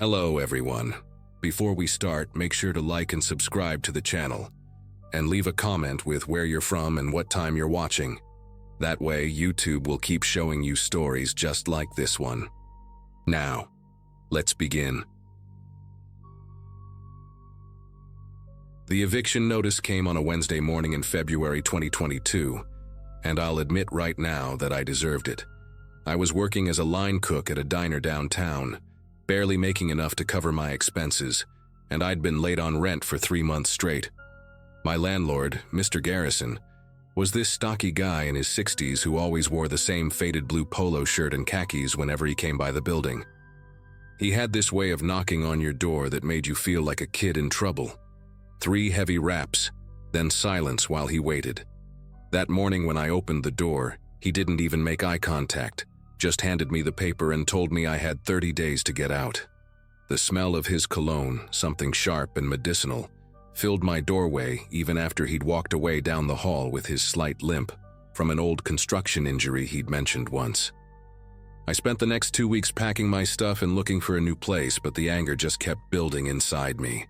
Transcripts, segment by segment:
Hello everyone. Before we start, make sure to like and subscribe to the channel, and leave a comment with where you're from and what time you're watching. That way, YouTube will keep showing you stories just like this one. Now, let's begin. The eviction notice came on a Wednesday morning in February 2022, and I'll admit right now that I deserved it. I was working as a line cook at a diner downtown, barely making enough to cover my expenses, and I'd been late on rent for 3 months straight. My landlord, Mr. Garrison, was this stocky guy in his 60s who always wore the same faded blue polo shirt and khakis whenever he came by the building. He had this way of knocking on your door that made you feel like a kid in trouble. 3 heavy raps, then silence while he waited. That morning when I opened the door, he didn't even make eye contact, just handed me the paper and told me I had 30 days to get out. The smell of his cologne, something sharp and medicinal, filled my doorway even after he'd walked away down the hall with his slight limp from an old construction injury he'd mentioned once. I spent the next 2 weeks packing my stuff and looking for a new place, but the anger just kept building inside me.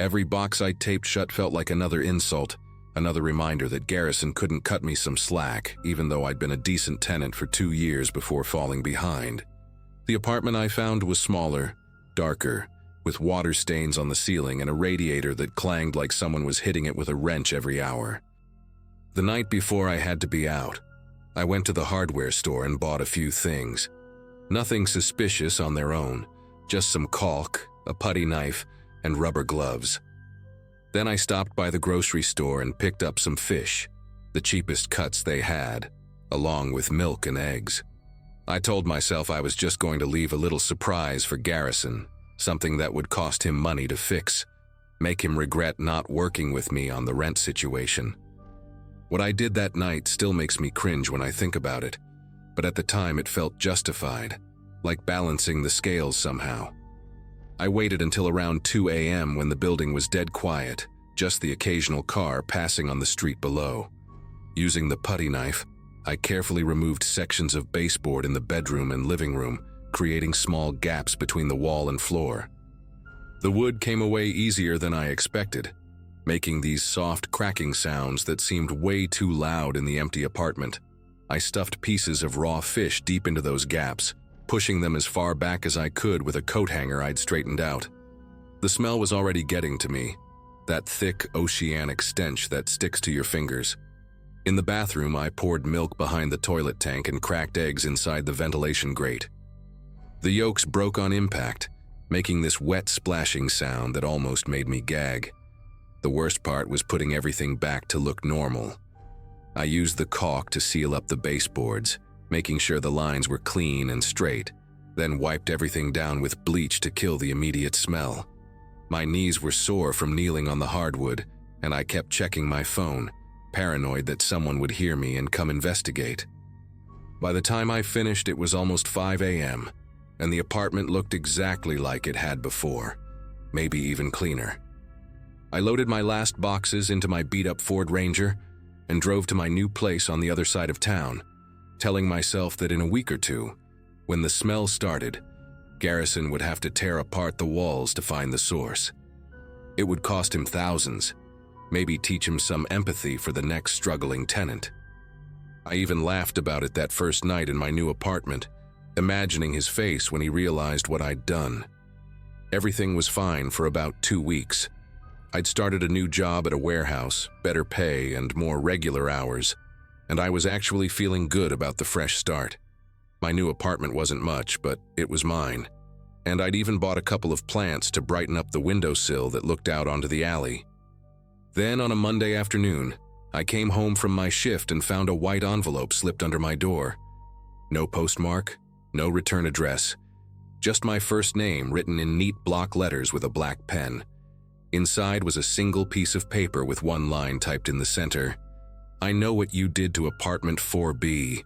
Every box I taped shut felt like another insult, another reminder that Garrison couldn't cut me some slack, even though I'd been a decent tenant for 2 years before falling behind. The apartment I found was smaller, darker, with water stains on the ceiling and a radiator that clanged like someone was hitting it with a wrench every hour. The night before I had to be out, I went to the hardware store and bought a few things. Nothing suspicious on their own, just some caulk, a putty knife, and rubber gloves. Then I stopped by the grocery store and picked up some fish, the cheapest cuts they had, along with milk and eggs. I told myself I was just going to leave a little surprise for Garrison, something that would cost him money to fix, make him regret not working with me on the rent situation. What I did that night still makes me cringe when I think about it, but at the time it felt justified, like balancing the scales somehow. I waited until around 2 a.m. when the building was dead quiet, just the occasional car passing on the street below. Using the putty knife, I carefully removed sections of baseboard in the bedroom and living room, creating small gaps between the wall and floor. The wood came away easier than I expected, making these soft cracking sounds that seemed way too loud in the empty apartment. I stuffed pieces of raw fish deep into those gaps, pushing them as far back as I could with a coat hanger I'd straightened out. The smell was already getting to me, that thick oceanic stench that sticks to your fingers. In the bathroom, I poured milk behind the toilet tank and cracked eggs inside the ventilation grate. The yolks broke on impact, making this wet splashing sound that almost made me gag. The worst part was putting everything back to look normal. I used the caulk to seal up the baseboards, making sure the lines were clean and straight, then wiped everything down with bleach to kill the immediate smell. My knees were sore from kneeling on the hardwood, and I kept checking my phone, paranoid that someone would hear me and come investigate. By the time I finished, it was almost 5 a.m., and the apartment looked exactly like it had before, maybe even cleaner. I loaded my last boxes into my beat-up Ford Ranger and drove to my new place on the other side of town, telling myself that in a week or two, when the smell started, Garrison would have to tear apart the walls to find the source. It would cost him thousands, maybe teach him some empathy for the next struggling tenant. I even laughed about it that first night in my new apartment, imagining his face when he realized what I'd done. Everything was fine for about 2 weeks. I'd started a new job at a warehouse, better pay and more regular hours, and I was actually feeling good about the fresh start. My new apartment wasn't much, but it was mine, and I'd even bought a couple of plants to brighten up the windowsill that looked out onto the alley. Then on a Monday afternoon, I came home from my shift and found a white envelope slipped under my door. No postmark, no return address, just my first name written in neat block letters with a black pen. Inside was a single piece of paper with one line typed in the center. "I know what you did to apartment 4B.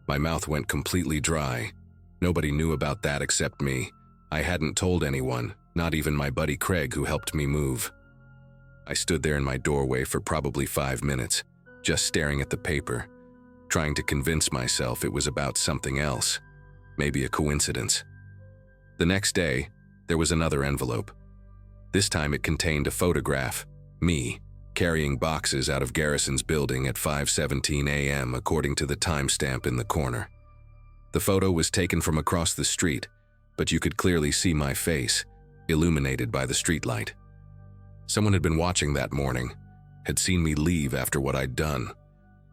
My mouth went completely dry. Nobody knew about that except me. I hadn't told anyone, not even my buddy Craig who helped me move. I stood there in my doorway for probably 5 minutes, just staring at the paper, trying to convince myself it was about something else, maybe a coincidence. The next day, There was another envelope. This time it contained a photograph, me, carrying boxes out of Garrison's building at 5:17 a.m. according to the timestamp in the corner. The photo was taken from across the street, but you could clearly see my face, illuminated by the streetlight. Someone had been watching that morning, had seen me leave after what I'd done.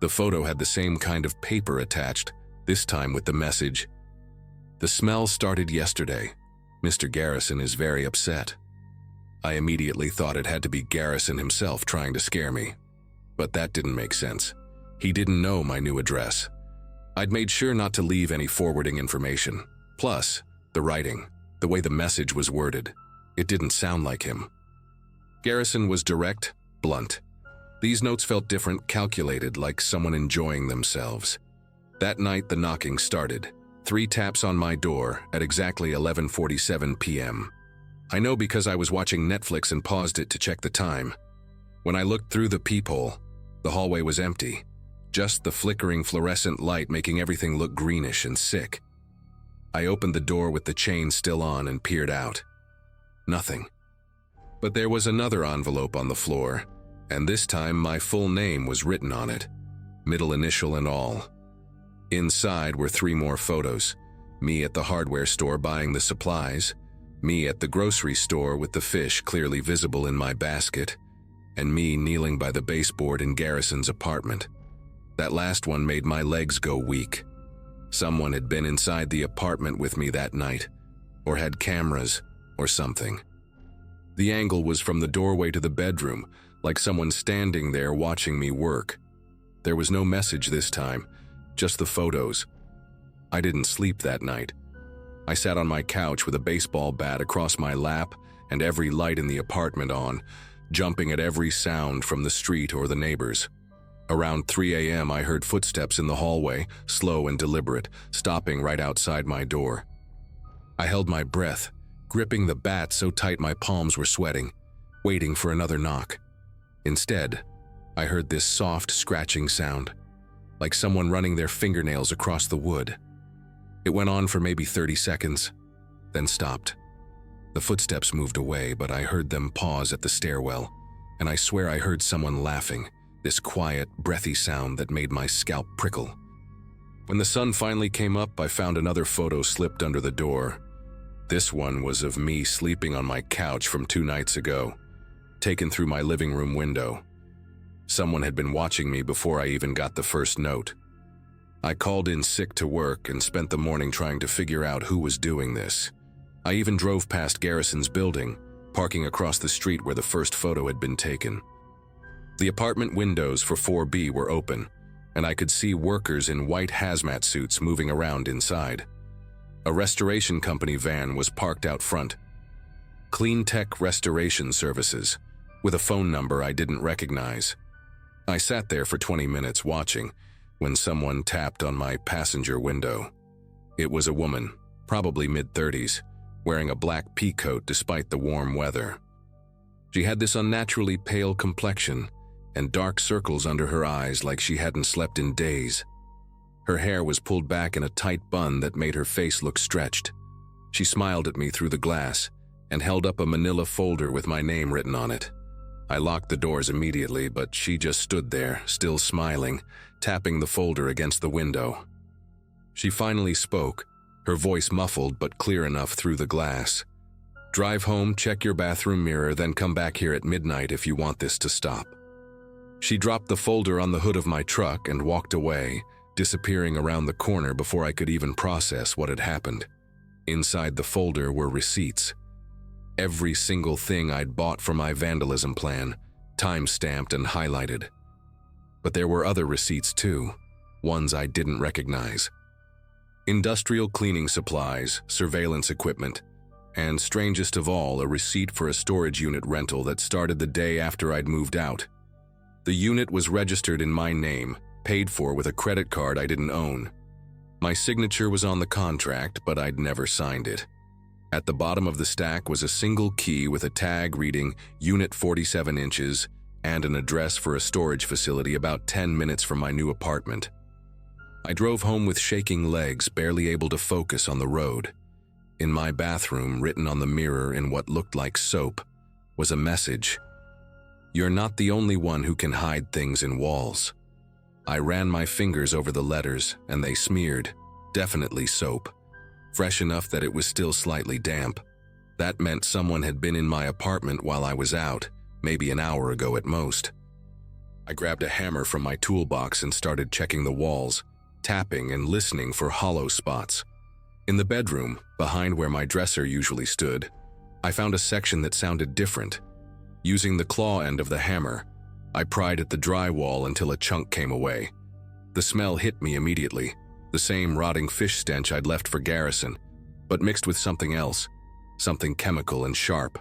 The photo had the same kind of paper attached, this time with the message, "The smell started yesterday. Mr. Garrison is very upset." I immediately thought it had to be Garrison himself trying to scare me. But that didn't make sense. He didn't know my new address. I'd made sure not to leave any forwarding information. Plus, the writing, the way the message was worded, it didn't sound like him. Garrison was direct, blunt. These notes felt different, calculated, like someone enjoying themselves. That night, the knocking started. 3 taps on my door at exactly 11:47 p.m. I know because I was watching Netflix and paused it to check the time. When I looked through the peephole, the hallway was empty, just the flickering fluorescent light making everything look greenish and sick. I opened the door with the chain still on and peered out. Nothing. But there was another envelope on the floor, and this time my full name was written on it, middle initial and all. Inside were 3 more photos, me at the hardware store buying the supplies, me at the grocery store with the fish clearly visible in my basket, and me kneeling by the baseboard in Garrison's apartment. That last one made my legs go weak. Someone had been inside the apartment with me that night, or had cameras, or something. The angle was from the doorway to the bedroom, like someone standing there watching me work. There was no message this time, just the photos. I didn't sleep that night. I sat on my couch with a baseball bat across my lap and every light in the apartment on, jumping at every sound from the street or the neighbors. Around 3 a.m. I heard footsteps in the hallway, slow and deliberate, stopping right outside my door. I held my breath, gripping the bat so tight my palms were sweating, waiting for another knock. Instead, I heard this soft, scratching sound, like someone running their fingernails across the wood. It went on for maybe 30 seconds, then stopped. The footsteps moved away, but I heard them pause at the stairwell, and I swear I heard someone laughing, this quiet, breathy sound that made my scalp prickle. When the sun finally came up, I found another photo slipped under the door. This one was of me sleeping on my couch from 2 nights ago, taken through my living room window. Someone had been watching me before I even got the first note. I called in sick to work and spent the morning trying to figure out who was doing this. I even drove past Garrison's building, parking across the street where the first photo had been taken. The apartment windows for 4B were open, and I could see workers in white hazmat suits moving around inside. A restoration company van was parked out front. Clean Tech Restoration Services, with a phone number I didn't recognize. I sat there for 20 minutes watching, when someone tapped on my passenger window. It was a woman, probably mid-30s, wearing a black pea coat despite the warm weather. She had this unnaturally pale complexion and dark circles under her eyes like she hadn't slept in days. Her hair was pulled back in a tight bun that made her face look stretched. She smiled at me through the glass and held up a manila folder with my name written on it. I locked the doors immediately, but she just stood there, still smiling, tapping the folder against the window. She finally spoke, her voice muffled but clear enough through the glass. "Drive home, check your bathroom mirror, then come back here at midnight if you want this to stop." She dropped the folder on the hood of my truck and walked away, disappearing around the corner before I could even process what had happened. Inside the folder were receipts. Every single thing I'd bought for my vandalism plan, time-stamped and highlighted. But there were other receipts too, ones I didn't recognize. Industrial cleaning supplies, surveillance equipment, and strangest of all, a receipt for a storage unit rental that started the day after I'd moved out. The unit was registered in my name, paid for with a credit card I didn't own. My signature was on the contract, but I'd never signed it. At the bottom of the stack was a single key with a tag reading Unit 47 inches and an address for a storage facility about 10 minutes from my new apartment. I drove home with shaking legs, barely able to focus on the road. in my bathroom, written on the mirror in what looked like soap, was a message. "You're not the only one who can hide things in walls." I ran my fingers over the letters, and they smeared, definitely soap, fresh enough that it was still slightly damp. That meant someone had been in my apartment while I was out, maybe an hour ago at most. I grabbed a hammer from my toolbox and started checking the walls, tapping and listening for hollow spots. In the bedroom, behind where my dresser usually stood, I found a section that sounded different. Using the claw end of the hammer, I pried at the drywall until a chunk came away. The smell hit me immediately, the same rotting fish stench I'd left for Garrison, but mixed with something else, something chemical and sharp.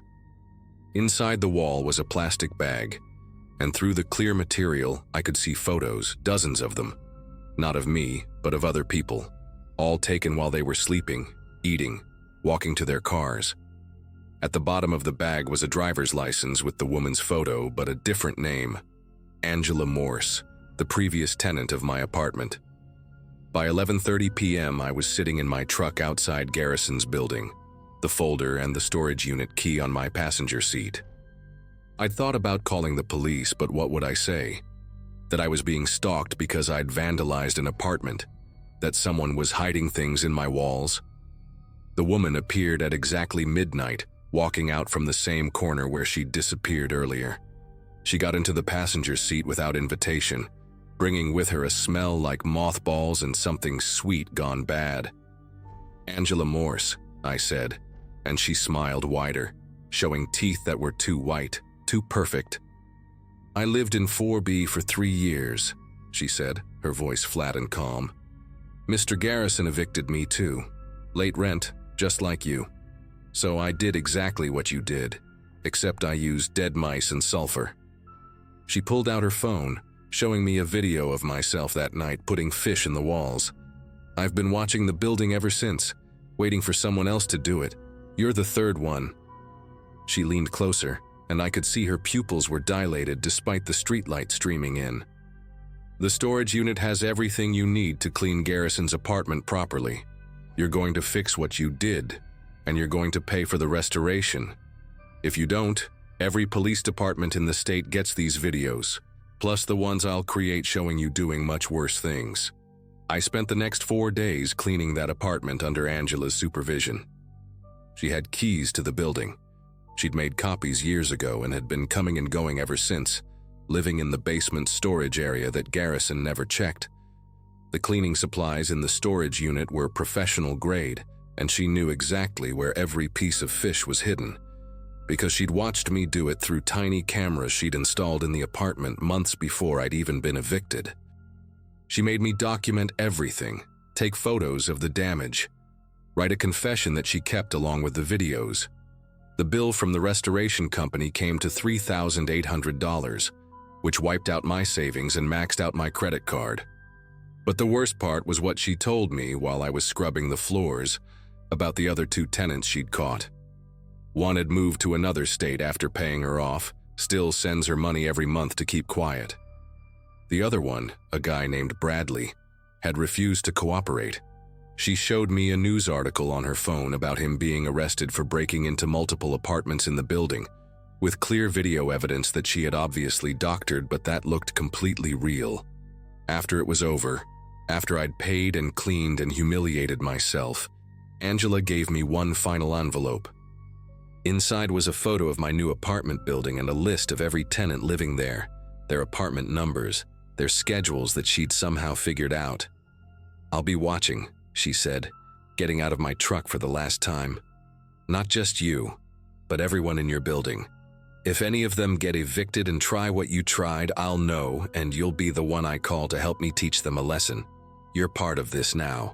Inside the wall was a plastic bag, and through the clear material I could see photos, dozens of them. Not of me, but of other people, all taken while they were sleeping, eating, walking to their cars. At the bottom of the bag was a driver's license with the woman's photo, but a different name, Angela Morse, the previous tenant of my apartment. By 11:30 p.m., I was sitting in my truck outside Garrison's building, the folder and the storage unit key on my passenger seat. I'd thought about calling the police, but what would I say? That I was being stalked because I'd vandalized an apartment? That someone was hiding things in my walls? The woman appeared at exactly midnight, walking out from the same corner where she'd disappeared earlier. She got into the passenger seat without invitation, bringing with her a smell like mothballs and something sweet gone bad. "Angela Morse," I said, and she smiled wider, showing teeth that were too white, too perfect. "I lived in 4B for 3 years," she said, her voice flat and calm. "Mr. Garrison evicted me too. Late rent, just like you. So I did exactly what you did, except I used dead mice and sulfur." She pulled out her phone, showing me a video of myself that night putting fish in the walls. "I've been watching the building ever since, waiting for someone else to do it. You're the third one." She leaned closer, and I could see her pupils were dilated despite the streetlight streaming in. "The storage unit has everything you need to clean Garrison's apartment properly. You're going to fix what you did, and you're going to pay for the restoration. If you don't, every police department in the state gets these videos, plus the ones I'll create showing you doing much worse things." I spent the next 4 days cleaning that apartment under Angela's supervision. She had keys to the building. She'd made copies years ago and had been coming and going ever since, living in the basement storage area that Garrison never checked. The cleaning supplies in the storage unit were professional grade, and she knew exactly where every piece of fish was hidden, because she'd watched me do it through tiny cameras she'd installed in the apartment months before I'd even been evicted. She made me document everything, take photos of the damage, write a confession that she kept along with the videos. The bill from the restoration company came to $3,800, which wiped out my savings and maxed out my credit card. But the worst part was what she told me while I was scrubbing the floors about the other 2 tenants she'd caught. One had moved to another state after paying her off, still sends her money every month to keep quiet. The other one, a guy named Bradley, had refused to cooperate. She showed me a news article on her phone about him being arrested for breaking into multiple apartments in the building, with clear video evidence that she had obviously doctored, but that looked completely real. After it was over, after I'd paid and cleaned and humiliated myself, Angela gave me one final envelope. Inside was a photo of my new apartment building and a list of every tenant living there, their apartment numbers, their schedules that she'd somehow figured out. "I'll be watching," she said, getting out of my truck for the last time. "Not just you, but everyone in your building. If any of them get evicted and try what you tried, I'll know, and you'll be the one I call to help me teach them a lesson. You're part of this now."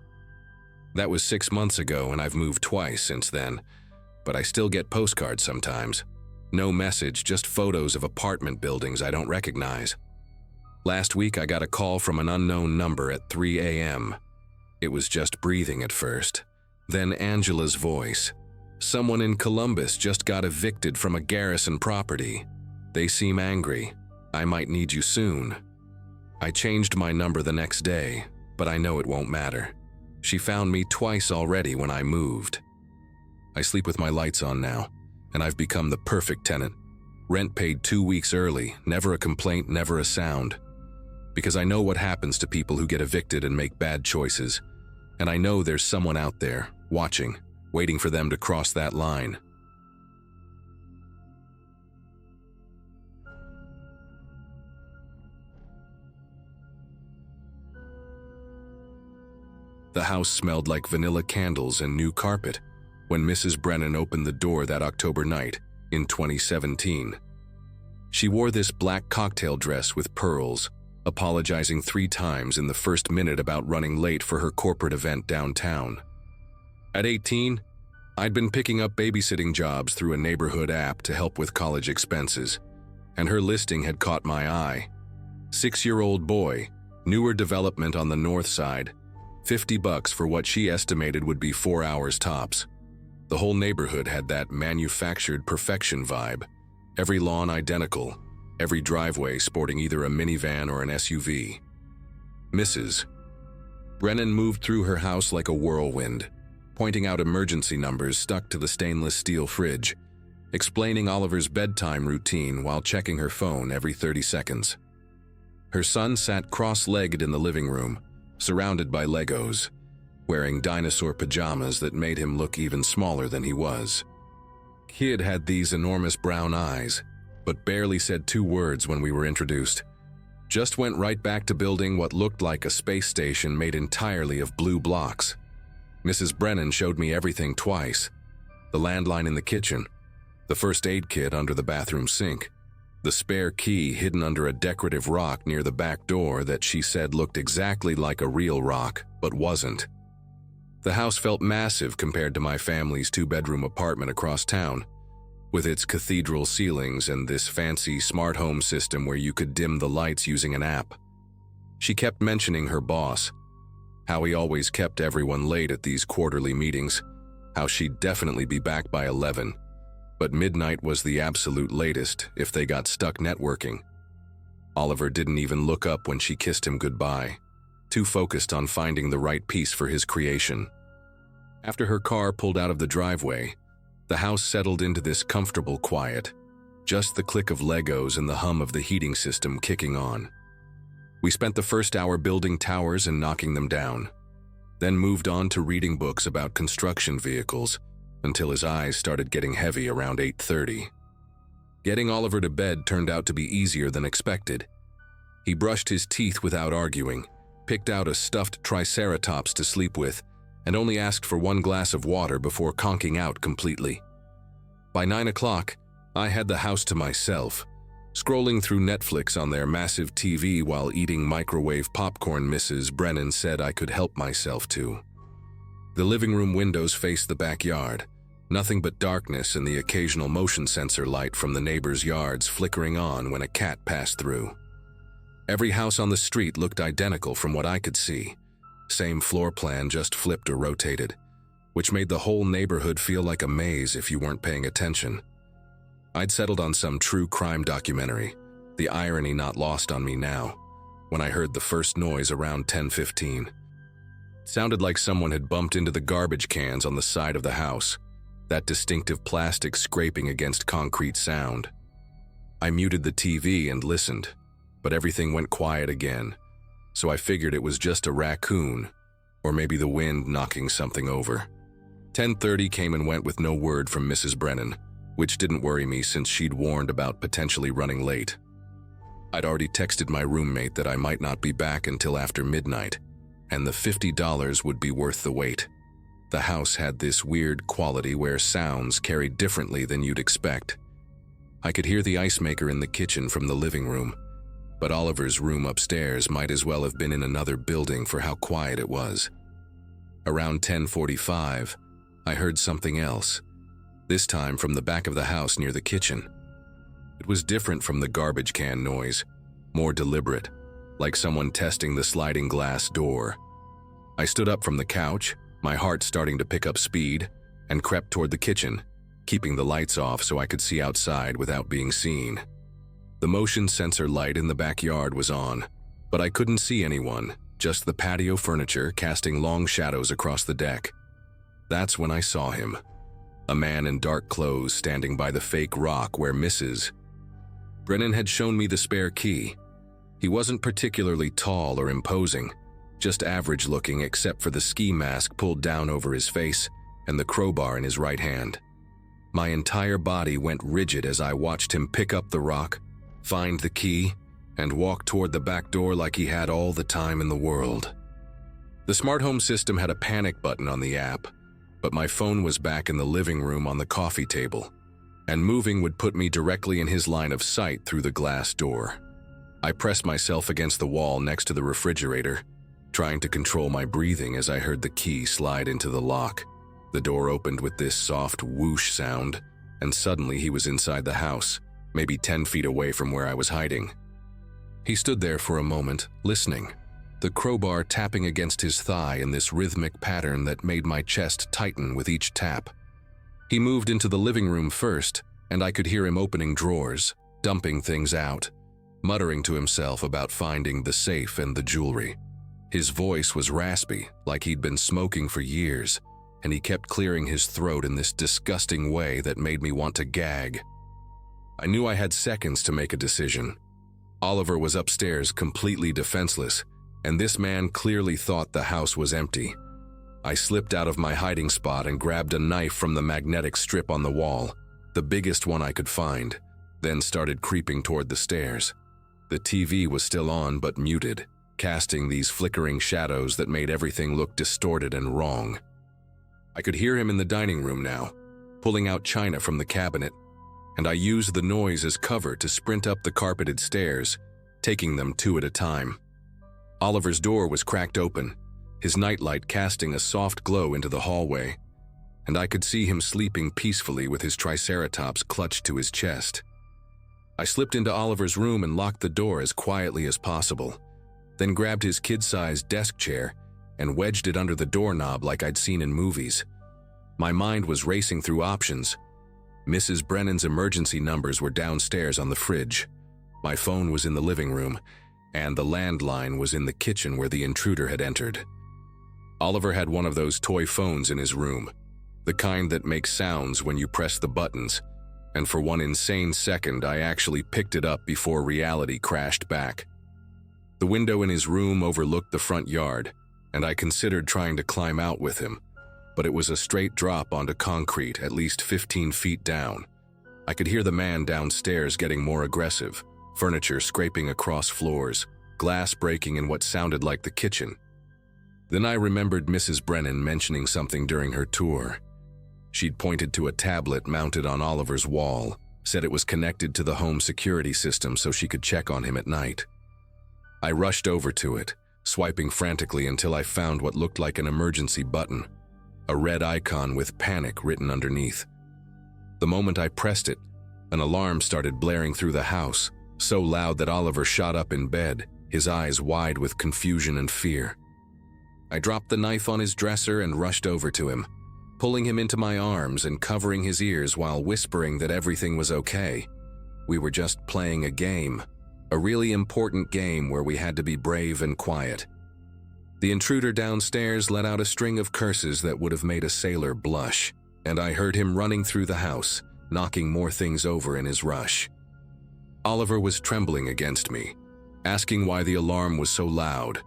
That was 6 months ago, and I've moved twice since then, but I still get postcards sometimes. No message, just photos of apartment buildings I don't recognize. Last week I got a call from an unknown number at 3 a.m. It was just breathing at first. Then Angela's voice. "Someone in Columbus just got evicted from a Garrison property. They seem angry. I might need you soon." I changed my number the next day, but I know it won't matter. She found me twice already when I moved. I sleep with my lights on now, and I've become the perfect tenant. Rent paid 2 weeks early, never a complaint, never a sound. Because I know what happens to people who get evicted and make bad choices, and I know there's someone out there, watching, waiting for them to cross that line. The house smelled like vanilla candles and new carpet when Mrs. Brennan opened the door that October night in 2017. She wore this black cocktail dress with pearls, apologizing 3 times in the first minute about running late for her corporate event downtown. At 18, I'd been picking up babysitting jobs through a neighborhood app to help with college expenses, and her listing had caught my eye. 6-year-old boy, newer development on the north side, $50 for what she estimated would be 4 hours tops. The whole neighborhood had that manufactured perfection vibe. Every lawn identical, every driveway sporting either a minivan or an SUV. Mrs. Brennan moved through her house like a whirlwind, pointing out emergency numbers stuck to the stainless steel fridge, explaining Oliver's bedtime routine while checking her phone every 30 seconds. Her son sat cross-legged in the living room, surrounded by Legos, wearing dinosaur pajamas that made him look even smaller than he was. Kid had these enormous brown eyes, but barely said 2 words when we were introduced. Just went right back to building what looked like a space station made entirely of blue blocks. Mrs. Brennan showed me everything twice. The landline in the kitchen, the first aid kit under the bathroom sink, the spare key hidden under a decorative rock near the back door that she said looked exactly like a real rock, but wasn't. The house felt massive compared to my family's 2-bedroom apartment across town, with its cathedral ceilings and this fancy smart home system where you could dim the lights using an app. She kept mentioning her boss, how he always kept everyone late at these quarterly meetings, how she'd definitely be back by 11, but midnight was the absolute latest if they got stuck networking. Oliver didn't even look up when she kissed him goodbye, too focused on finding the right piece for his creation. After her car pulled out of the driveway, the house settled into this comfortable quiet, just the click of Legos and the hum of the heating system kicking on. We spent the first hour building towers and knocking them down, then moved on to reading books about construction vehicles until his eyes started getting heavy around 8:30. Getting Oliver to bed turned out to be easier than expected. He brushed his teeth without arguing, picked out a stuffed triceratops to sleep with, and only asked for 1 glass of water before conking out completely. By 9 o'clock, I had the house to myself, scrolling through Netflix on their massive TV while eating microwave popcorn Mrs. Brennan said I could help myself to. The living room windows faced the backyard, nothing but darkness and the occasional motion sensor light from the neighbors' yards flickering on when a cat passed through. Every house on the street looked identical from what I could see. Same floor plan, just flipped or rotated, which made the whole neighborhood feel like a maze if you weren't paying attention. I'd settled on some true crime documentary, the irony not lost on me now, when I heard the first noise around 10:15. It sounded like someone had bumped into the garbage cans on the side of the house, that distinctive plastic scraping against concrete sound. I muted the TV and listened, but everything went quiet again, so I figured it was just a raccoon, or maybe the wind knocking something over. 10:30 came and went with no word from Mrs. Brennan, which didn't worry me since she'd warned about potentially running late. I'd already texted my roommate that I might not be back until after midnight, and the $50 would be worth the wait. The house had this weird quality where sounds carried differently than you'd expect. I could hear the ice maker in the kitchen from the living room, but Oliver's room upstairs might as well have been in another building for how quiet it was. Around 10:45, I heard something else, this time from the back of the house near the kitchen. It was different from the garbage can noise, more deliberate, like someone testing the sliding glass door. I stood up from the couch, my heart starting to pick up speed, and crept toward the kitchen, keeping the lights off so I could see outside without being seen. The motion sensor light in the backyard was on, but I couldn't see anyone, just the patio furniture casting long shadows across the deck. That's when I saw him. a man in dark clothes standing by the fake rock where Mrs. Brennan had shown me the spare key. He wasn't particularly tall or imposing, just average looking except for the ski mask pulled down over his face and the crowbar in his right hand. My entire body went rigid as I watched him pick up the rock, find the key, and walk toward the back door like he had all the time in the world. The smart home system had a panic button on the app, but my phone was back in the living room on the coffee table, and moving would put me directly in his line of sight through the glass door. I pressed myself against the wall next to the refrigerator, trying to control my breathing as I heard the key slide into the lock. The door opened with this soft whoosh sound, and suddenly he was inside the house, maybe 10 feet away from where I was hiding. He stood there for a moment, listening, the crowbar tapping against his thigh in this rhythmic pattern that made my chest tighten with each tap. He moved into the living room first, and I could hear him opening drawers, dumping things out, muttering to himself about finding the safe and the jewelry. His voice was raspy, like he'd been smoking for years, and he kept clearing his throat in this disgusting way that made me want to gag. I knew I had seconds to make a decision. Oliver was upstairs completely defenseless, and this man clearly thought the house was empty. I slipped out of my hiding spot and grabbed a knife from the magnetic strip on the wall, the biggest one I could find, then started creeping toward the stairs. The TV was still on but muted, casting these flickering shadows that made everything look distorted and wrong. I could hear him in the dining room now, pulling out china from the cabinet, and I used the noise as cover to sprint up the carpeted stairs, taking them 2 at a time. Oliver's door was cracked open, his nightlight casting a soft glow into the hallway, and I could see him sleeping peacefully with his triceratops clutched to his chest. I slipped into Oliver's room and locked the door as quietly as possible, then grabbed his kid-sized desk chair and wedged it under the doorknob like I'd seen in movies. My mind was racing through options. Mrs. Brennan's emergency numbers were downstairs on the fridge. My phone was in the living room, and the landline was in the kitchen where the intruder had entered. Oliver had one of those toy phones in his room, the kind that makes sounds when you press the buttons, and for one insane second I actually picked it up before reality crashed back. The window in his room overlooked the front yard, and I considered trying to climb out with him, but it was a straight drop onto concrete at least 15 feet down. I could hear the man downstairs getting more aggressive, furniture scraping across floors, glass breaking in what sounded like the kitchen. Then I remembered Mrs. Brennan mentioning something during her tour. She'd pointed to a tablet mounted on Oliver's wall, said it was connected to the home security system so she could check on him at night. I rushed over to it, swiping frantically until I found what looked like an emergency button, a red icon with panic written underneath. The moment I pressed it, an alarm started blaring through the house, so loud that Oliver shot up in bed, his eyes wide with confusion and fear. I dropped the knife on his dresser and rushed over to him, pulling him into my arms and covering his ears while whispering that everything was okay. We were just playing a game, a really important game where we had to be brave and quiet. The intruder downstairs let out a string of curses that would have made a sailor blush, and I heard him running through the house, knocking more things over in his rush. Oliver was trembling against me, asking why the alarm was so loud,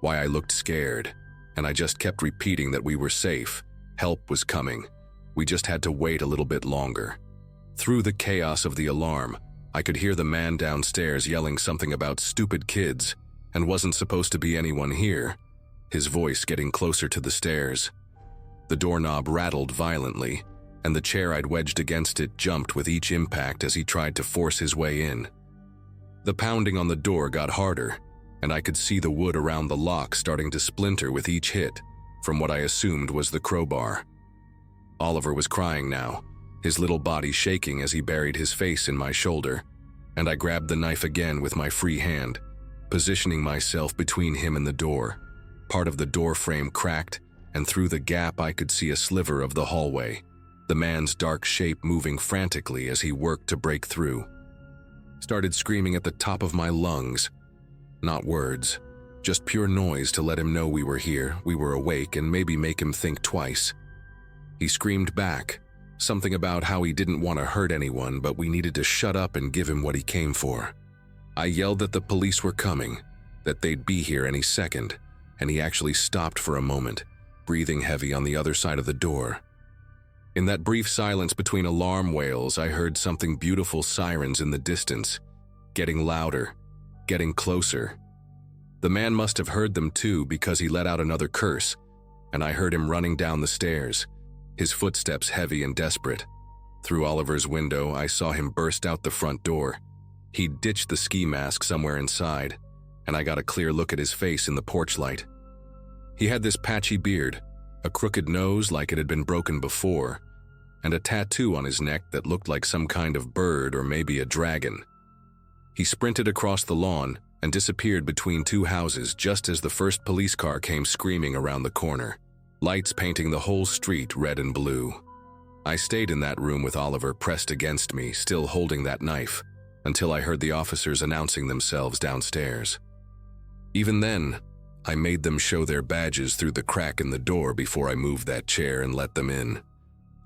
why I looked scared, and I just kept repeating that we were safe, help was coming, we just had to wait a little bit longer. Through the chaos of the alarm, I could hear the man downstairs yelling something about stupid kids, and wasn't supposed to be anyone here, his voice getting closer to the stairs. The doorknob rattled violently, and the chair I'd wedged against it jumped with each impact as he tried to force his way in. The pounding on the door got harder, and I could see the wood around the lock starting to splinter with each hit, from what I assumed was the crowbar. Oliver was crying now, his little body shaking as he buried his face in my shoulder, and I grabbed the knife again with my free hand, positioning myself between him and the door. Part of the door frame cracked, and through the gap I could see a sliver of the hallway, the man's dark shape moving frantically as he worked to break through. Started screaming at the top of my lungs. Not words, just pure noise to let him know we were here, we were awake, and maybe make him think twice. He screamed back, Something about how he didn't want to hurt anyone, but we needed to shut up and give him what he came for. I yelled that the police were coming, that they'd be here any second, and he actually stopped for a moment, breathing heavy on the other side of the door. In that brief silence between alarm wails, I heard something beautiful sirens in the distance, getting louder, getting closer. The man must have heard them too, because he let out another curse, and I heard him running down the stairs, his footsteps heavy and desperate. Through Oliver's window, I saw him burst out the front door. He'd ditched the ski mask somewhere inside, and I got a clear look at his face in the porch light. He had this patchy beard, a crooked nose like it had been broken before, and a tattoo on his neck that looked like some kind of bird or maybe a dragon. He sprinted across the lawn and disappeared between two houses just as the first police car came screaming around the corner, lights painting the whole street red and blue. I stayed in that room with Oliver pressed against me, still holding that knife, until I heard the officers announcing themselves downstairs. Even then, I made them show their badges through the crack in the door before I moved that chair and let them in.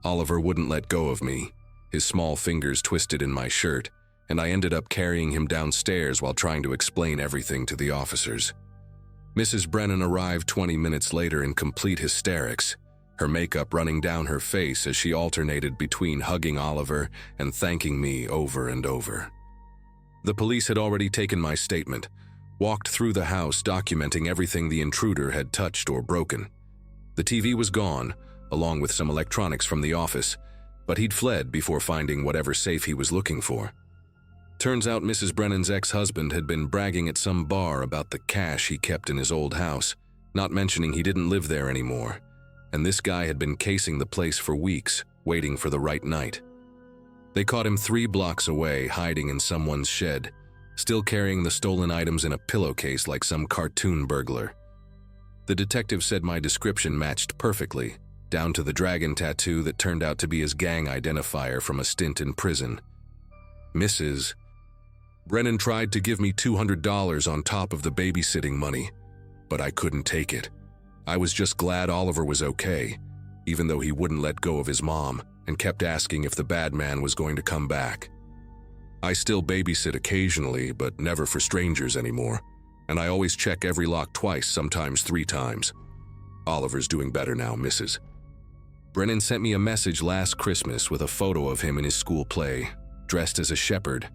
Oliver wouldn't let go of me, his small fingers twisted in my shirt, and I ended up carrying him downstairs while trying to explain everything to the officers. Mrs. Brennan arrived 20 minutes later in complete hysterics, her makeup running down her face as she alternated between hugging Oliver and thanking me over and over. The police had already taken my statement, walked through the house documenting everything the intruder had touched or broken. The TV was gone, along with some electronics from the office, but he'd fled before finding whatever safe he was looking for. Turns out Mrs. Brennan's ex-husband had been bragging at some bar about the cash he kept in his old house, not mentioning he didn't live there anymore, and this guy had been casing the place for weeks, waiting for the right night. They caught him 3 blocks away, hiding in someone's shed, still carrying the stolen items in a pillowcase like some cartoon burglar. The detective said my description matched perfectly, down to the dragon tattoo that turned out to be his gang identifier from a stint in prison. Mrs. Brennan tried to give me $200 on top of the babysitting money, but I couldn't take it. I was just glad Oliver was okay, even though he wouldn't let go of his mom and kept asking if the bad man was going to come back. I still babysit occasionally, but never for strangers anymore, and I always check every lock twice, sometimes 3 times. Oliver's doing better now, Mrs. Brennan sent me a message last Christmas with a photo of him in his school play, dressed as a shepherd,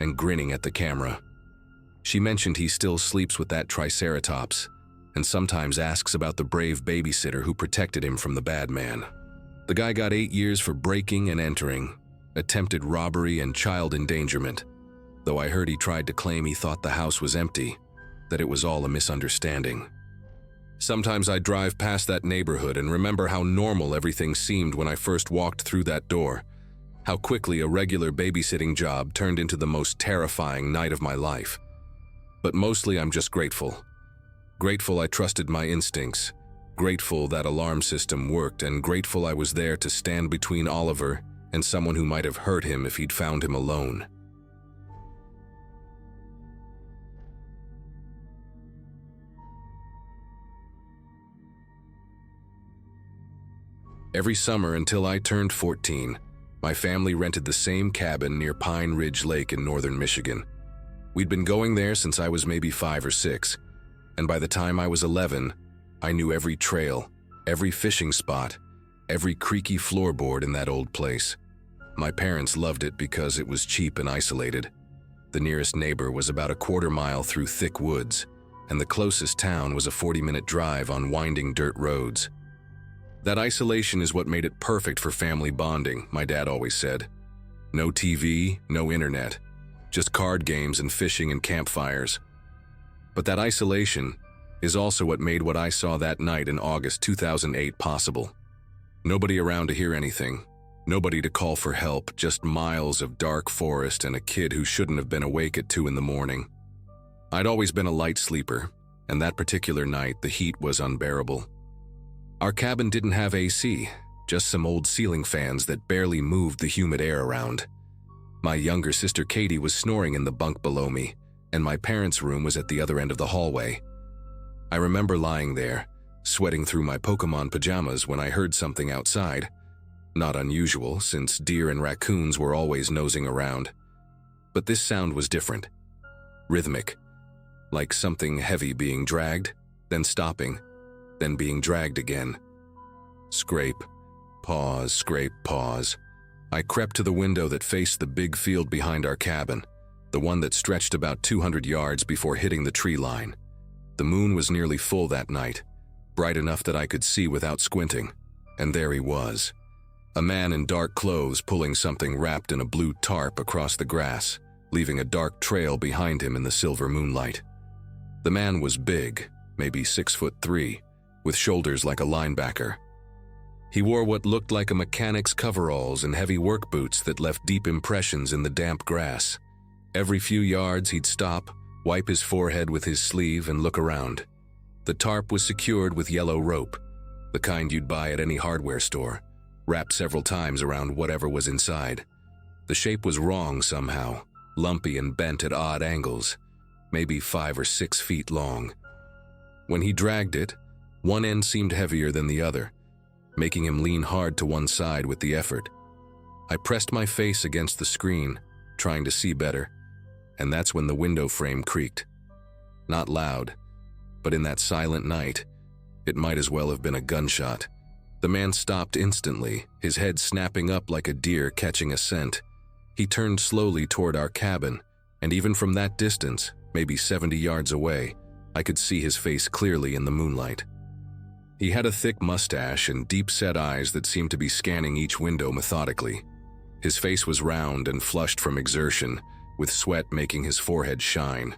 and grinning at the camera. She mentioned he still sleeps with that triceratops, and sometimes asks about the brave babysitter who protected him from the bad man. The guy got 8 years for breaking and entering, attempted robbery and child endangerment, though I heard he tried to claim he thought the house was empty, that it was all a misunderstanding. Sometimes I drive past that neighborhood and remember how normal everything seemed when I first walked through that door, how quickly a regular babysitting job turned into the most terrifying night of my life. But mostly I'm just grateful. Grateful I trusted my instincts, grateful that alarm system worked, and grateful I was there to stand between Oliver and someone who might have hurt him if he'd found him alone. Every summer until I turned 14, my family rented the same cabin near Pine Ridge Lake in northern Michigan. We'd been going there since I was maybe 5 or 6, and by the time I was 11, I knew every trail, every fishing spot, every creaky floorboard in that old place. My parents loved it because it was cheap and isolated. The nearest neighbor was about a quarter mile through thick woods, and the closest town was a 40-minute drive on winding dirt roads. That isolation is what made it perfect for family bonding, my dad always said. No TV, no internet, just card games and fishing and campfires. But that isolation is also what made what I saw that night in August 2008 possible. Nobody around to hear anything, nobody to call for help, just miles of dark forest and a kid who shouldn't have been awake at 2 in the morning. I'd always been a light sleeper, and that particular night the heat was unbearable. Our cabin didn't have AC, just some old ceiling fans that barely moved the humid air around. My younger sister Katie was snoring in the bunk below me, and my parents' room was at the other end of the hallway. I remember lying there, sweating through my Pokemon pajamas when I heard something outside. Not unusual, since deer and raccoons were always nosing around. But this sound was different. Rhythmic, like something heavy being dragged, then stopping, then being dragged again. Scrape, pause, scrape, pause. I crept to the window that faced the big field behind our cabin, the one that stretched about 200 yards before hitting the tree line. The moon was nearly full that night, bright enough that I could see without squinting, and there he was. A man in dark clothes pulling something wrapped in a blue tarp across the grass, leaving a dark trail behind him in the silver moonlight. The man was big, maybe 6'3", with shoulders like a linebacker. He wore what looked like a mechanic's coveralls and heavy work boots that left deep impressions in the damp grass. Every few yards he'd stop, wipe his forehead with his sleeve, and look around. The tarp was secured with yellow rope, the kind you'd buy at any hardware store, wrapped several times around whatever was inside. The shape was wrong somehow, lumpy and bent at odd angles, maybe 5 or 6 feet long. When he dragged it, one end seemed heavier than the other, making him lean hard to one side with the effort. I pressed my face against the screen, trying to see better, and that's when the window frame creaked. Not loud, but in that silent night, it might as well have been a gunshot. The man stopped instantly, his head snapping up like a deer catching a scent. He turned slowly toward our cabin, and even from that distance, maybe 70 yards away, I could see his face clearly in the moonlight. He had a thick mustache and deep-set eyes that seemed to be scanning each window methodically. His face was round and flushed from exertion, with sweat making his forehead shine.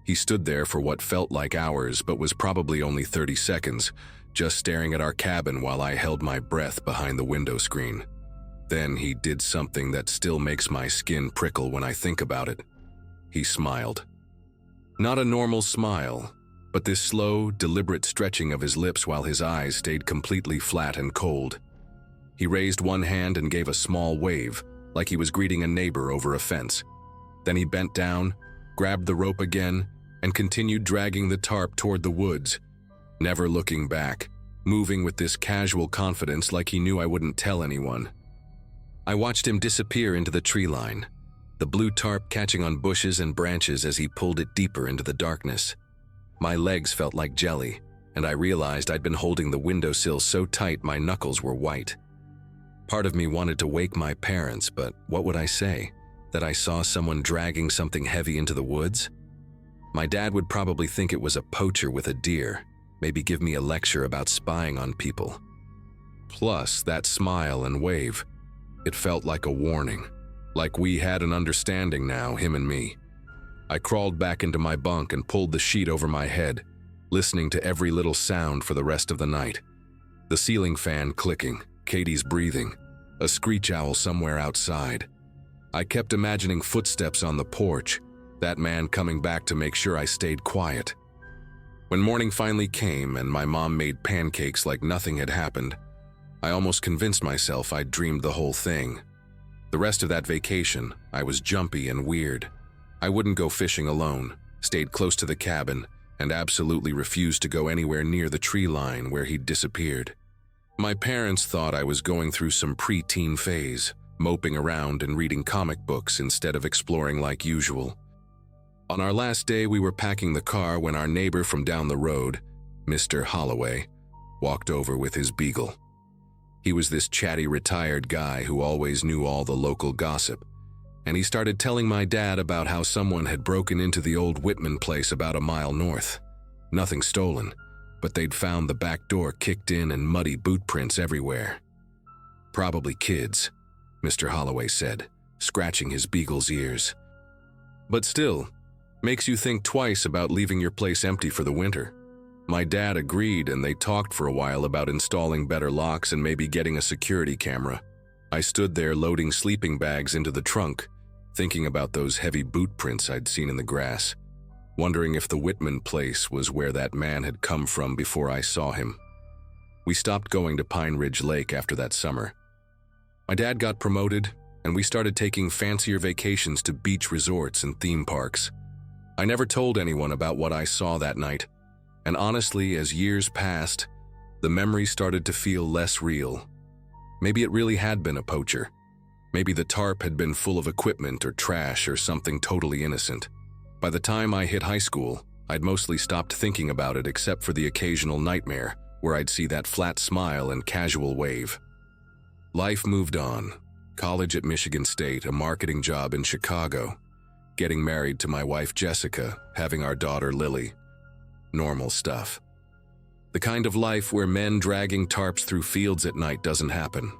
He stood there for what felt like hours but was probably only 30 seconds, just staring at our cabin while I held my breath behind the window screen. Then he did something that still makes my skin prickle when I think about it. He smiled. Not a normal smile, but this slow, deliberate stretching of his lips while his eyes stayed completely flat and cold. He raised one hand and gave a small wave, like he was greeting a neighbor over a fence. Then he bent down, grabbed the rope again, and continued dragging the tarp toward the woods, never looking back, moving with this casual confidence like he knew I wouldn't tell anyone. I watched him disappear into the tree line, the blue tarp catching on bushes and branches as he pulled it deeper into the darkness. My legs felt like jelly, and I realized I'd been holding the windowsill so tight my knuckles were white. Part of me wanted to wake my parents, but what would I say? That I saw someone dragging something heavy into the woods? My dad would probably think it was a poacher with a deer, maybe give me a lecture about spying on people. Plus, that smile and wave, it felt like a warning, like we had an understanding now, him and me. I crawled back into my bunk and pulled the sheet over my head, listening to every little sound for the rest of the night. The ceiling fan clicking, Katie's breathing, a screech owl somewhere outside. I kept imagining footsteps on the porch, that man coming back to make sure I stayed quiet. When morning finally came and my mom made pancakes like nothing had happened, I almost convinced myself I'd dreamed the whole thing. The rest of that vacation, I was jumpy and weird. I wouldn't go fishing alone, stayed close to the cabin, and absolutely refused to go anywhere near the tree line where he'd disappeared. My parents thought I was going through some pre-teen phase, moping around and reading comic books instead of exploring like usual. On our last day, we were packing the car when our neighbor from down the road, Mr. Holloway, walked over with his beagle. He was this chatty retired guy who always knew all the local gossip, and he started telling my dad about how someone had broken into the old Whitman place about a mile north. Nothing stolen, but they'd found the back door kicked in and muddy boot prints everywhere. Probably kids, Mr. Holloway said, scratching his beagle's ears. But still, makes you think twice about leaving your place empty for the winter. My dad agreed, and they talked for a while about installing better locks and maybe getting a security camera. I stood there loading sleeping bags into the trunk, thinking about those heavy boot prints I'd seen in the grass, wondering if the Whitman place was where that man had come from before I saw him. We stopped going to Pine Ridge Lake after that summer. My dad got promoted, and we started taking fancier vacations to beach resorts and theme parks. I never told anyone about what I saw that night, and honestly, as years passed, the memory started to feel less real. Maybe it really had been a poacher. Maybe the tarp had been full of equipment or trash or something totally innocent. By the time I hit high school, I'd mostly stopped thinking about it except for the occasional nightmare where I'd see that flat smile and casual wave. Life moved on. College at Michigan State, a marketing job in Chicago, getting married to my wife Jessica, having our daughter Lily. Normal stuff. The kind of life where men dragging tarps through fields at night doesn't happen.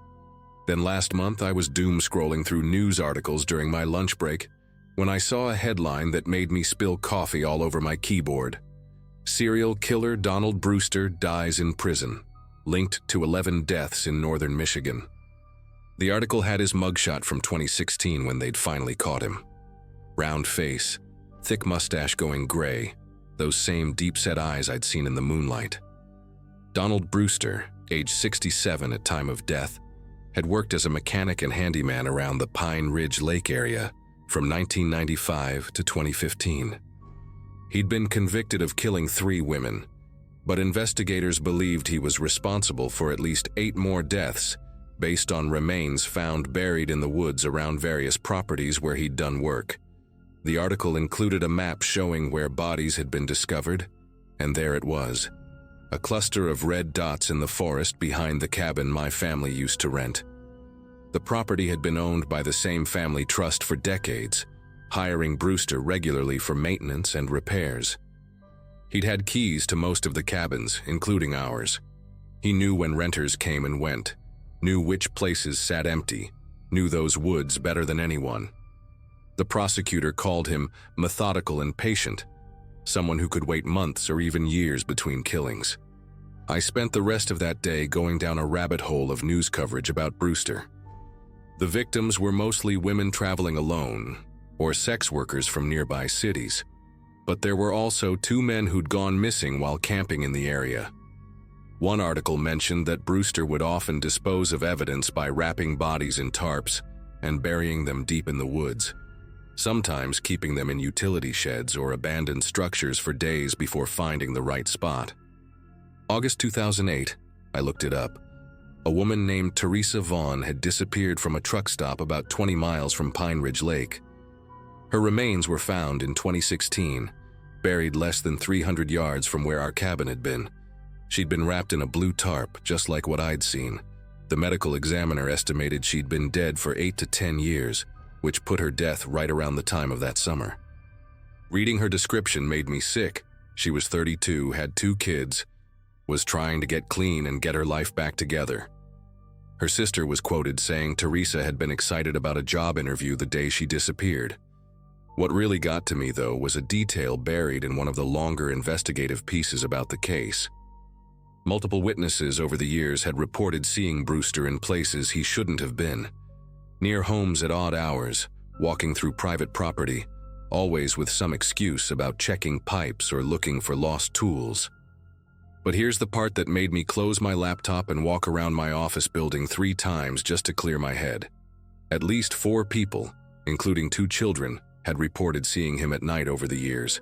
Then last month I was doom scrolling through news articles during my lunch break when I saw a headline that made me spill coffee all over my keyboard. Serial killer Donald Brewster dies in prison, linked to 11 deaths in northern Michigan. The article had his mugshot from 2016 when they'd finally caught him. Round face, thick mustache going gray, those same deep-set eyes I'd seen in the moonlight. Donald Brewster, age 67 at time of death, had worked as a mechanic and handyman around the Pine Ridge Lake area from 1995 to 2015. He'd been convicted of killing 3 women, but investigators believed he was responsible for at least 8 more deaths based on remains found buried in the woods around various properties where he'd done work. The article included a map showing where bodies had been discovered, and there it was, a cluster of red dots in the forest behind the cabin my family used to rent. The property had been owned by the same family trust for decades, hiring Brewster regularly for maintenance and repairs. He'd had keys to most of the cabins, including ours. He knew when renters came and went, knew which places sat empty, knew those woods better than anyone. The prosecutor called him methodical and patient, someone who could wait months or even years between killings. I spent the rest of that day going down a rabbit hole of news coverage about Brewster. The victims were mostly women traveling alone, or sex workers from nearby cities, but there were also 2 men who'd gone missing while camping in the area. One article mentioned that Brewster would often dispose of evidence by wrapping bodies in tarps and burying them deep in the woods, sometimes keeping them in utility sheds or abandoned structures for days before finding the right spot. August 2008, I looked it up. A woman named Teresa Vaughn had disappeared from a truck stop about 20 miles from Pine Ridge Lake. Her remains were found in 2016, buried less than 300 yards from where our cabin had been. She'd been wrapped in a blue tarp, just like what I'd seen. The medical examiner estimated she'd been dead for 8 to 10 years, which put her death right around the time of that summer. Reading her description made me sick. She was 32, had 2 kids, was trying to get clean and get her life back together. Her sister was quoted saying Teresa had been excited about a job interview the day she disappeared. What really got to me, though, was a detail buried in one of the longer investigative pieces about the case. Multiple witnesses over the years had reported seeing Brewster in places he shouldn't have been. Near homes at odd hours, walking through private property, always with some excuse about checking pipes or looking for lost tools. But here's the part that made me close my laptop and walk around my office building 3 times just to clear my head. At least 4 people, including 2 children, had reported seeing him at night over the years,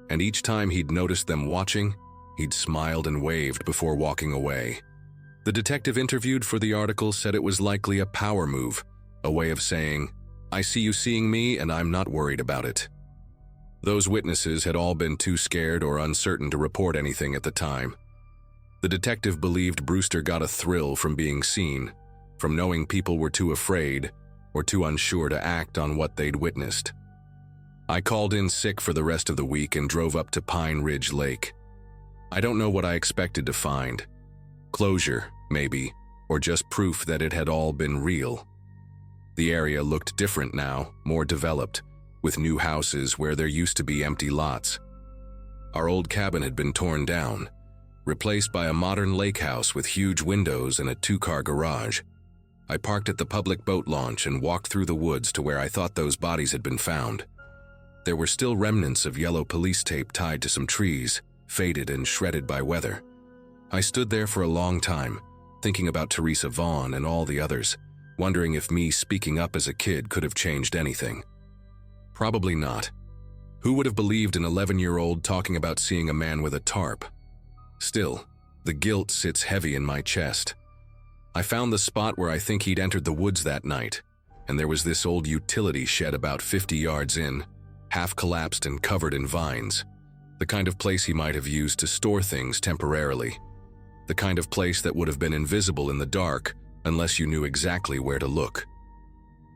and each time he'd noticed them watching, he'd smiled and waved before walking away. The detective interviewed for the article said it was likely a power move, a way of saying, "I see you seeing me and I'm not worried about it." Those witnesses had all been too scared or uncertain to report anything at the time. The detective believed Brewster got a thrill from being seen, from knowing people were too afraid or too unsure to act on what they'd witnessed. I called in sick for the rest of the week and drove up to Pine Ridge Lake. I don't know what I expected to find. Closure, maybe, or just proof that it had all been real. The area looked different now, more developed, with new houses where there used to be empty lots. Our old cabin had been torn down, replaced by a modern lake house with huge windows and a 2-car garage. I parked at the public boat launch and walked through the woods to where I thought those bodies had been found. There were still remnants of yellow police tape tied to some trees, faded and shredded by weather. I stood there for a long time, thinking about Teresa Vaughn and all the others, wondering if me speaking up as a kid could have changed anything. Probably not. Who would have believed an 11-year-old talking about seeing a man with a tarp? Still, the guilt sits heavy in my chest. I found the spot where I think he'd entered the woods that night, and there was this old utility shed about 50 yards in, half collapsed and covered in vines. The kind of place he might have used to store things temporarily. The kind of place that would have been invisible in the dark unless you knew exactly where to look.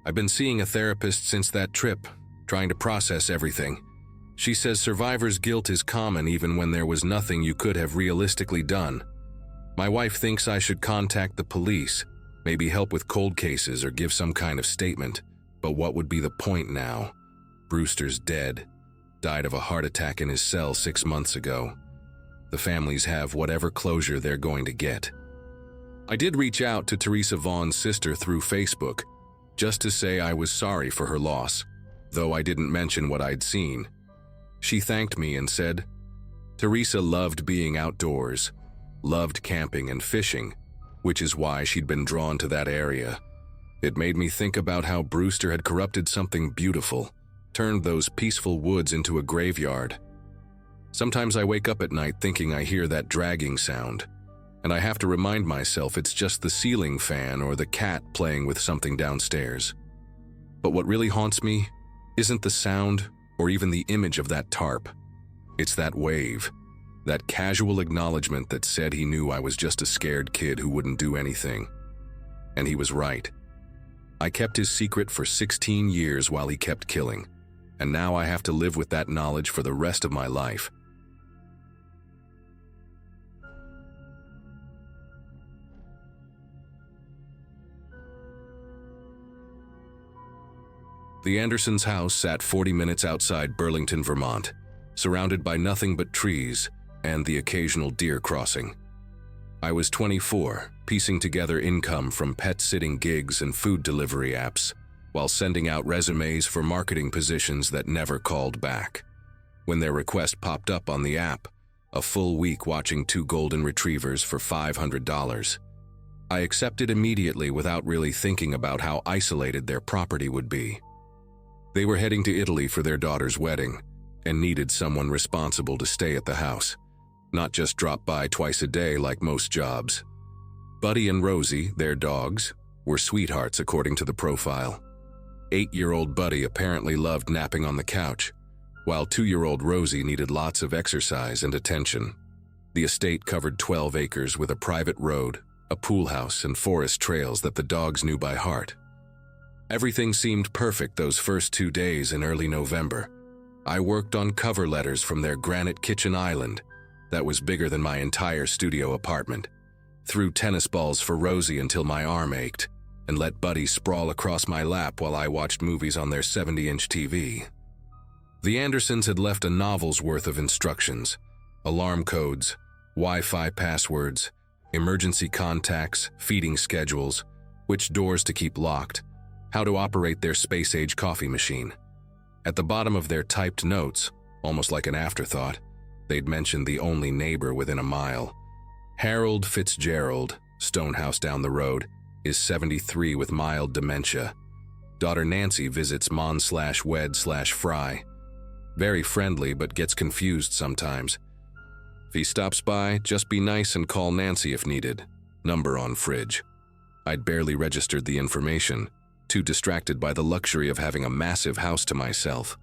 I've been seeing a therapist since that trip, trying to process everything. She says survivor's guilt is common even when there was nothing you could have realistically done. My wife thinks I should contact the police, maybe help with cold cases or give some kind of statement. But what would be the point now? Brewster's dead. Died of a heart attack in his cell 6 months ago. The families have whatever closure they're going to get. I did reach out to Teresa Vaughn's sister through Facebook, just to say I was sorry for her loss, though I didn't mention what I'd seen. She thanked me and said, Teresa loved being outdoors, loved camping and fishing, which is why she'd been drawn to that area. It made me think about how Brewster had corrupted something beautiful, turned those peaceful woods into a graveyard. Sometimes I wake up at night thinking I hear that dragging sound, and I have to remind myself it's just the ceiling fan or the cat playing with something downstairs. But what really haunts me isn't the sound or even the image of that tarp. It's that wave, that casual acknowledgement that said he knew I was just a scared kid who wouldn't do anything. And he was right. I kept his secret for 16 years while he kept killing, and now I have to live with that knowledge for the rest of my life. The Andersons' house sat 40 minutes outside Burlington, Vermont, surrounded by nothing but trees and the occasional deer crossing. I was 24, piecing together income from pet-sitting gigs and food delivery apps, while sending out resumes for marketing positions that never called back. When their request popped up on the app, a full week watching 2 golden retrievers for $500. I accepted immediately without really thinking about how isolated their property would be. They were heading to Italy for their daughter's wedding and needed someone responsible to stay at the house, not just drop by twice a day like most jobs. Buddy and Rosie, their dogs, were sweethearts according to the profile. 8-year-old Buddy apparently loved napping on the couch, while 2-year-old Rosie needed lots of exercise and attention. The estate covered 12 acres with a private road, a pool house, and forest trails that the dogs knew by heart. Everything seemed perfect those first 2 days in early November. I worked on cover letters from their granite kitchen island that was bigger than my entire studio apartment, threw tennis balls for Rosie until my arm ached, and let Buddy sprawl across my lap while I watched movies on their 70-inch TV. The Andersons had left a novel's worth of instructions, alarm codes, Wi-Fi passwords, emergency contacts, feeding schedules, which doors to keep locked, how to operate their space-age coffee machine. At the bottom of their typed notes, almost like an afterthought, they'd mentioned the only neighbor within a mile. Harold Fitzgerald, Stonehouse down the road, is 73 with mild dementia. Daughter Nancy visits Mon/Wed/Fry. Very friendly but gets confused sometimes. If he stops by, just be nice and call Nancy if needed. Number on fridge. I'd barely registered the information, too distracted by the luxury of having a massive house to myself.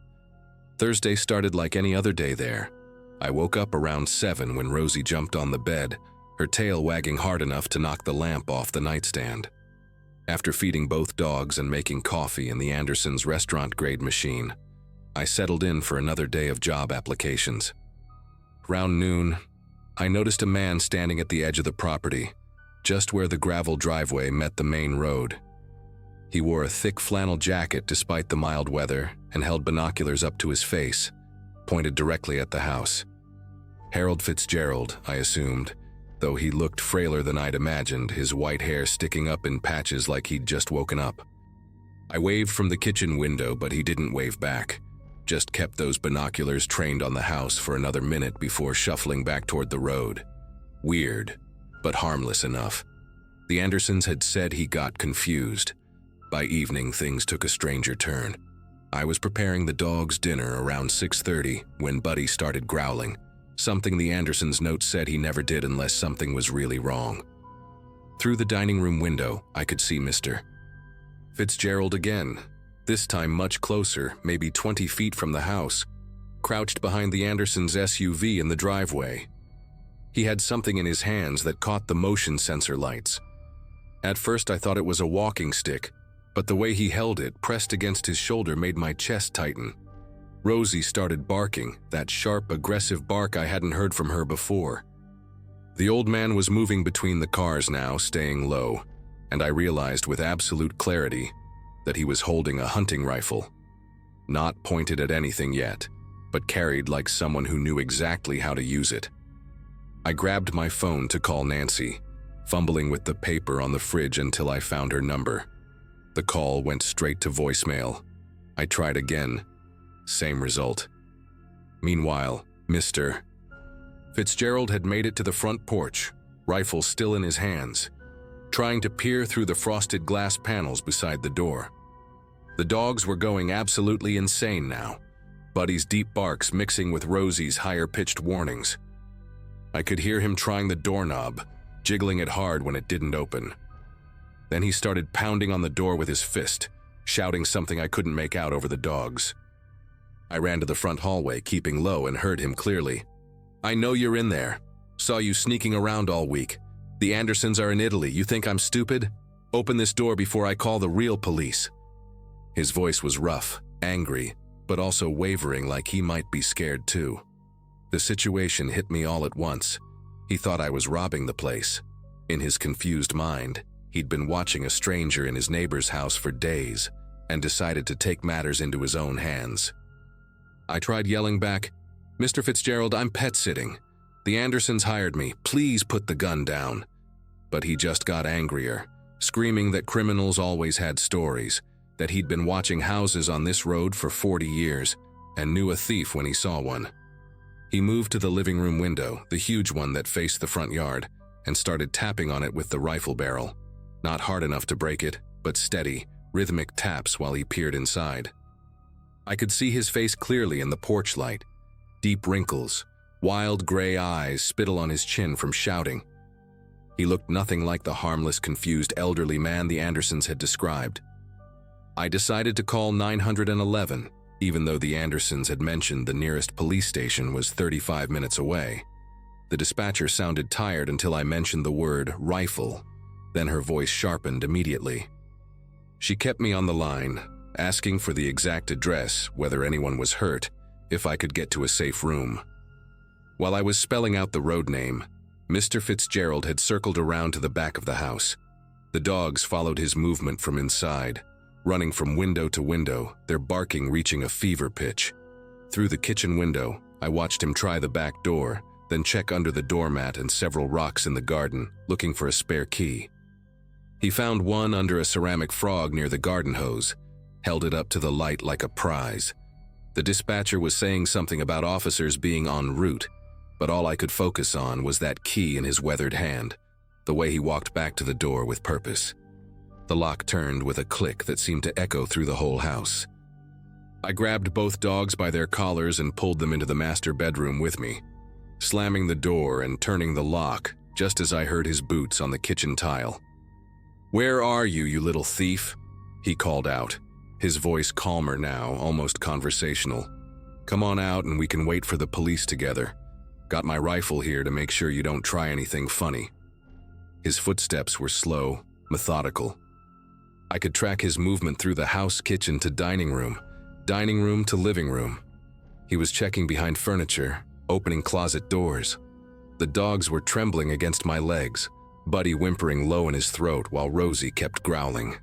Thursday started like any other day there. I woke up around 7 when Rosie jumped on the bed, her tail wagging hard enough to knock the lamp off the nightstand. After feeding both dogs and making coffee in the Andersons' restaurant-grade machine, I settled in for another day of job applications. Around noon, I noticed a man standing at the edge of the property, just where the gravel driveway met the main road. He wore a thick flannel jacket despite the mild weather and held binoculars up to his face, pointed directly at the house. Harold Fitzgerald, I assumed, though he looked frailer than I'd imagined, his white hair sticking up in patches like he'd just woken up. I waved from the kitchen window, but he didn't wave back, just kept those binoculars trained on the house for another minute before shuffling back toward the road. Weird, but harmless enough. The Andersons had said he got confused. By evening, things took a stranger turn. I was preparing the dogs' dinner around 6:30 when Buddy started growling, something the Andersons' note said he never did unless something was really wrong. Through the dining room window, I could see Mr. Fitzgerald again, this time much closer, maybe 20 feet from the house, crouched behind the Andersons' SUV in the driveway. He had something in his hands that caught the motion sensor lights. At first I thought it was a walking stick, but the way he held it, pressed against his shoulder, made my chest tighten. Rosie started barking, that sharp, aggressive bark I hadn't heard from her before. The old man was moving between the cars now, staying low, and I realized with absolute clarity that he was holding a hunting rifle. Not pointed at anything yet, but carried like someone who knew exactly how to use it. I grabbed my phone to call Nancy, fumbling with the paper on the fridge until I found her number. The call went straight to voicemail. I tried again. Same result. Meanwhile, Mr. Fitzgerald had made it to the front porch, rifle still in his hands, trying to peer through the frosted glass panels beside the door. The dogs were going absolutely insane now, Buddy's deep barks mixing with Rosie's higher-pitched warnings. I could hear him trying the doorknob, jiggling it hard when it didn't open. Then he started pounding on the door with his fist, shouting something I couldn't make out over the dogs. I ran to the front hallway, keeping low, and heard him clearly. "I know you're in there. Saw you sneaking around all week. The Andersons are in Italy. You think I'm stupid? Open this door before I call the real police." His voice was rough, angry, but also wavering, like he might be scared too. The situation hit me all at once. He thought I was robbing the place. In his confused mind, he'd been watching a stranger in his neighbor's house for days and decided to take matters into his own hands. I tried yelling back, "Mr. Fitzgerald, I'm pet-sitting. The Andersons hired me. Please put the gun down." But he just got angrier, screaming that criminals always had stories, that he'd been watching houses on this road for 40 years and knew a thief when he saw one. He moved to the living room window, the huge one that faced the front yard, and started tapping on it with the rifle barrel. Not hard enough to break it, but steady, rhythmic taps while he peered inside. I could see his face clearly in the porch light. Deep wrinkles, wild gray eyes, spittle on his chin from shouting. He looked nothing like the harmless, confused elderly man the Andersons had described. I decided to call 911, even though the Andersons had mentioned the nearest police station was 35 minutes away. The dispatcher sounded tired until I mentioned the word rifle. Then her voice sharpened immediately. She kept me on the line, asking for the exact address, whether anyone was hurt, if I could get to a safe room. While I was spelling out the road name, Mr. Fitzgerald had circled around to the back of the house. The dogs followed his movement from inside, running from window to window, their barking reaching a fever pitch. Through the kitchen window, I watched him try the back door, then check under the doormat and several rocks in the garden, looking for a spare key. He found one under a ceramic frog near the garden hose, held it up to the light like a prize. The dispatcher was saying something about officers being en route, but all I could focus on was that key in his weathered hand, the way he walked back to the door with purpose. The lock turned with a click that seemed to echo through the whole house. I grabbed both dogs by their collars and pulled them into the master bedroom with me, slamming the door and turning the lock just as I heard his boots on the kitchen tile. "Where are you, you little thief?" he called out, his voice calmer now, almost conversational. "Come on out and we can wait for the police together. Got my rifle here to make sure you don't try anything funny." His footsteps were slow, methodical. I could track his movement through the house, kitchen to dining room to living room. He was checking behind furniture, opening closet doors. The dogs were trembling against my legs, Buddy whimpering low in his throat while Rosie kept growling.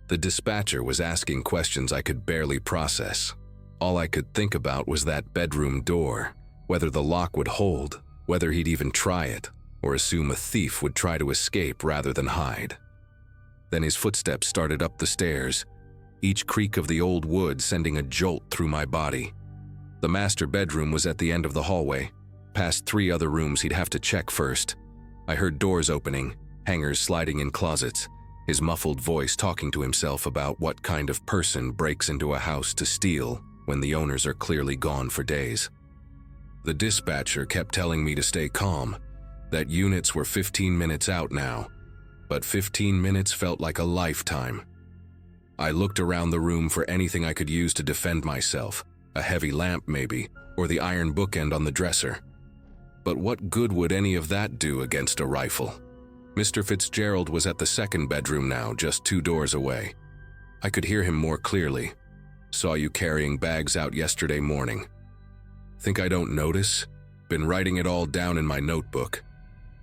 The dispatcher was asking questions I could barely process. All I could think about was that bedroom door, whether the lock would hold, whether he'd even try it, or assume a thief would try to escape rather than hide. Then his footsteps started up the stairs, each creak of the old wood sending a jolt through my body. The master bedroom was at the end of the hallway, past 3 other rooms he'd have to check first. I heard doors opening, hangers sliding in closets, his muffled voice talking to himself about what kind of person breaks into a house to steal when the owners are clearly gone for days. The dispatcher kept telling me to stay calm, that units were 15 minutes out now. but 15 minutes felt like a lifetime. I looked around the room for anything I could use to defend myself, a heavy lamp maybe, or the iron bookend on the dresser. But what good would any of that do against a rifle? Mr. Fitzgerald was at the second bedroom now, just 2 doors away. I could hear him more clearly. Saw you carrying bags out yesterday morning. Think I don't notice? Been writing it all down in my notebook.